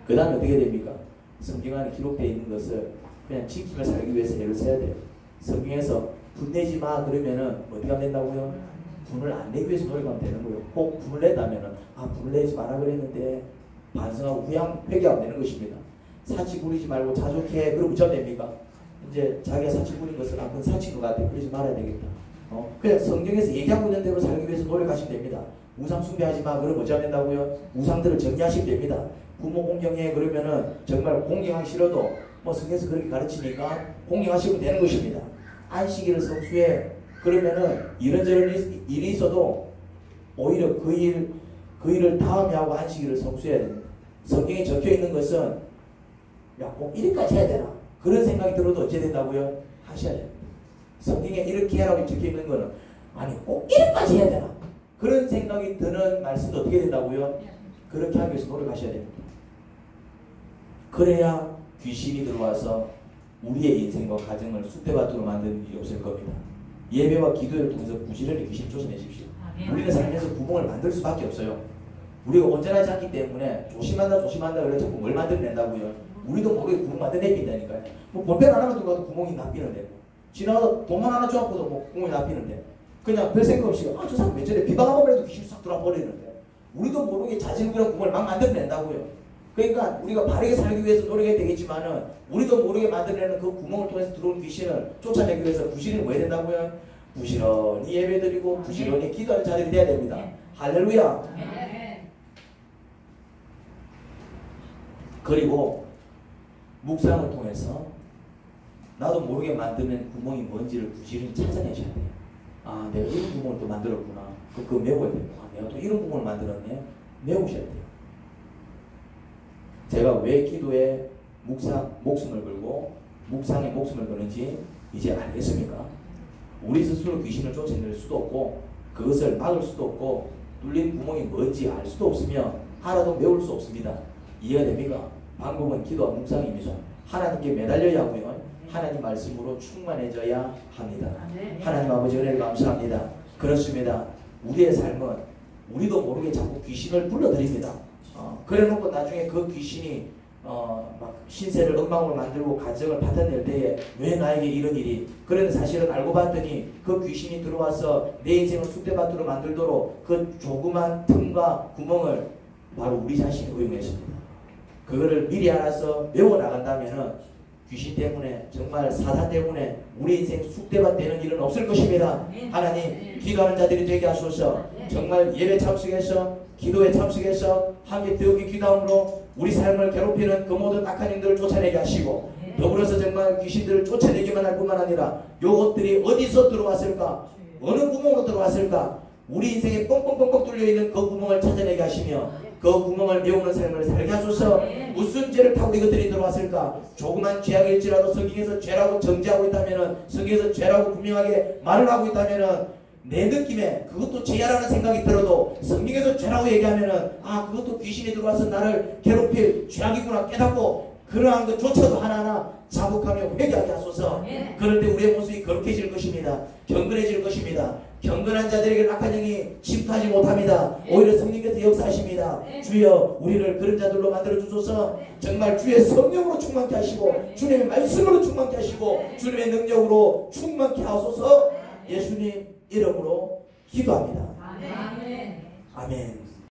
[SPEAKER 1] 그 다음에 어떻게 됩니까? 성경 안에 기록되어 있는 것을 그냥 지키며 살기 위해서 애를 써야 돼요. 성경에서 분내지 마 그러면은 어떻게 하면 된다고요? 분을 안 내기 위해서 노력하면 되는 거예요. 꼭 분을 낸다면은 분을 내지 마라 그랬는데 반성하고 회개하면 되는 것입니다. 사치 부리지 말고 자족해. 그럼 어쩌면 됩니까? 이제 자기가 사치 부린 것을 그건 사치인 것 같아. 그러지 말아야 되겠다. 그냥 성경에서 얘기하고 있는 대로 살기 위해서 노력하시면 됩니다. 우상 숭배하지 마. 그럼 어쩌면 된다고요? 우상들을 정리하시면 됩니다. 부모 공경해. 그러면은 정말 공경하기 싫어도 성경에서 그렇게 가르치니까 공경하시면 되는 것입니다. 안식일을 성수해. 그러면은 이런저런 일이 있어도 오히려 그 일을 다음에 하고 안식일을 성수해야 됩니다. 성경에 적혀 있는 것은 야, 꼭 이렇게까지 해야 되나? 그런 생각이 들어도 어찌 된다고요? 하셔야 됩니다. 성경에 이렇게 하라고 적혀 있는 거는 아니 꼭 이렇게까지 해야 되나? 그런 생각이 드는 말씀도 어떻게 된다고요? 그렇게 하기 위해서 노력하셔야 됩니다. 그래야 귀신이 들어와서 우리의 인생과 가정을 쑥대밭으로 만드는 일이 없을 겁니다. 예배와 기도를 통해서 부지런히 귀신 쫓아내십시오. 우리는 삶에서 구멍을 만들 수밖에 없어요. 우리가 온전하지 않기 때문에 조심한다 그래 자꾸 뭘 만들어낸다고요. 우리도 모르게 구멍 만들어내긴다니까요. 볼펜 하나만 들고 가도 구멍이 납비는데 지나가도 돈만 하나 줘갖고도 구멍이 납비는데 그냥 별 생각 없이 저 사람 왜 저래 비방 한번 해도 귀신이 싹 돌아버리는데 우리도 모르게 자질구레한 구멍을 막 만들어낸다고요. 그러니까 우리가 바르게 살기 위해서 노력해야 되겠지만은 우리도 모르게 만들어내는 그 구멍을 통해서 들어온 귀신을 쫓아내기 위해서 부지런히 뭐 해야 된다고요? 부지런히 예배드리고 부지런히 기도하는 자들이 돼야 됩니다. 할렐루야. 그리고 묵상을 통해서 나도 모르게 만드는 구멍이 뭔지를 부지런히 찾아내셔야 돼요. 아, 내가 이런 구멍을 또 만들었구나. 그거 메워야 돼요. 아, 내가 또 이런 구멍을 만들었네. 메우셔야 돼요. 제가 왜 기도에 목숨을 걸고 묵상에 목숨을 거는지 이제 알겠습니까? 우리 스스로 귀신을 쫓아낼 수도 없고 그것을 막을 수도 없고 뚫린 구멍이 뭔지 알 수도 없으며 하나도 메울 수 없습니다. 이해가 됩니까? 방법은 기도와 묵상입니다. 하나님께 매달려야 하고요. 하나님 말씀으로 충만해져야 합니다. 하나님 아버지 은혜를 감사합니다. 그렇습니다. 우리의 삶은 우리도 모르게 자꾸 귀신을 불러들입니다. 그래놓고 나중에 그 귀신이 막 신세를 엉망으로 만들고 가정을 받아낼 때에 왜 나에게 이런 일이, 그런데 사실은 알고 봤더니 그 귀신이 들어와서 내 인생을 쑥대밭으로 만들도록 그 조그만 틈과 구멍을 바로 우리 자신이 허용했습니다. 그거를 미리 알아서 메워나간다면은 귀신 때문에, 정말 사단 때문에 우리 인생 쑥대밭 되는 일은 없을 것입니다. 하나님, 기도하는 자들이 되게 하소서. 정말 예배 참석해서 기도에 참석해서 함께 뜨겁게 기도함으로 우리 삶을 괴롭히는 그 모든 악한 힘들을 쫓아내게 하시고, 더불어서 정말 귀신들을 쫓아내기만 할 뿐만 아니라 요것들이 어디서 들어왔을까, 어느 구멍으로 들어왔을까, 우리 인생에 뻥뻥뻥뻥 뚫려있는 그 구멍을 찾아내게 하시며 그 구멍을 메우는 삶을 살게 하소서. 무슨 죄를 타고 이것들이 들어왔을까? 조그만 죄악일지라도 성경에서 죄라고 정죄하고 있다면은, 성경에서 죄라고 분명하게 말을 하고 있다면은, 내 느낌에 그것도 죄야라는 생각이 들어도 성경에서 죄라고 얘기하면은, 아, 그것도 귀신이 들어와서 나를 괴롭힐 죄악이구나 깨닫고 그러한 것조차도 하나하나 자복하며 회개하게 하소서. 그럴 때 우리의 모습이 거룩해질 것입니다. 경건해질 것입니다. 경건한 자들에게 악한 영이 침투하지 못합니다. 오히려 성령께서 역사하십니다. 주여, 우리를 그런 자들로 만들어 주소서. 정말 주의 성령으로 충만케 하시고 주님의 말씀으로 충만케 하시고 주님의 능력으로 충만케 하소서. 예수님 이름으로 기도합니다. 아멘.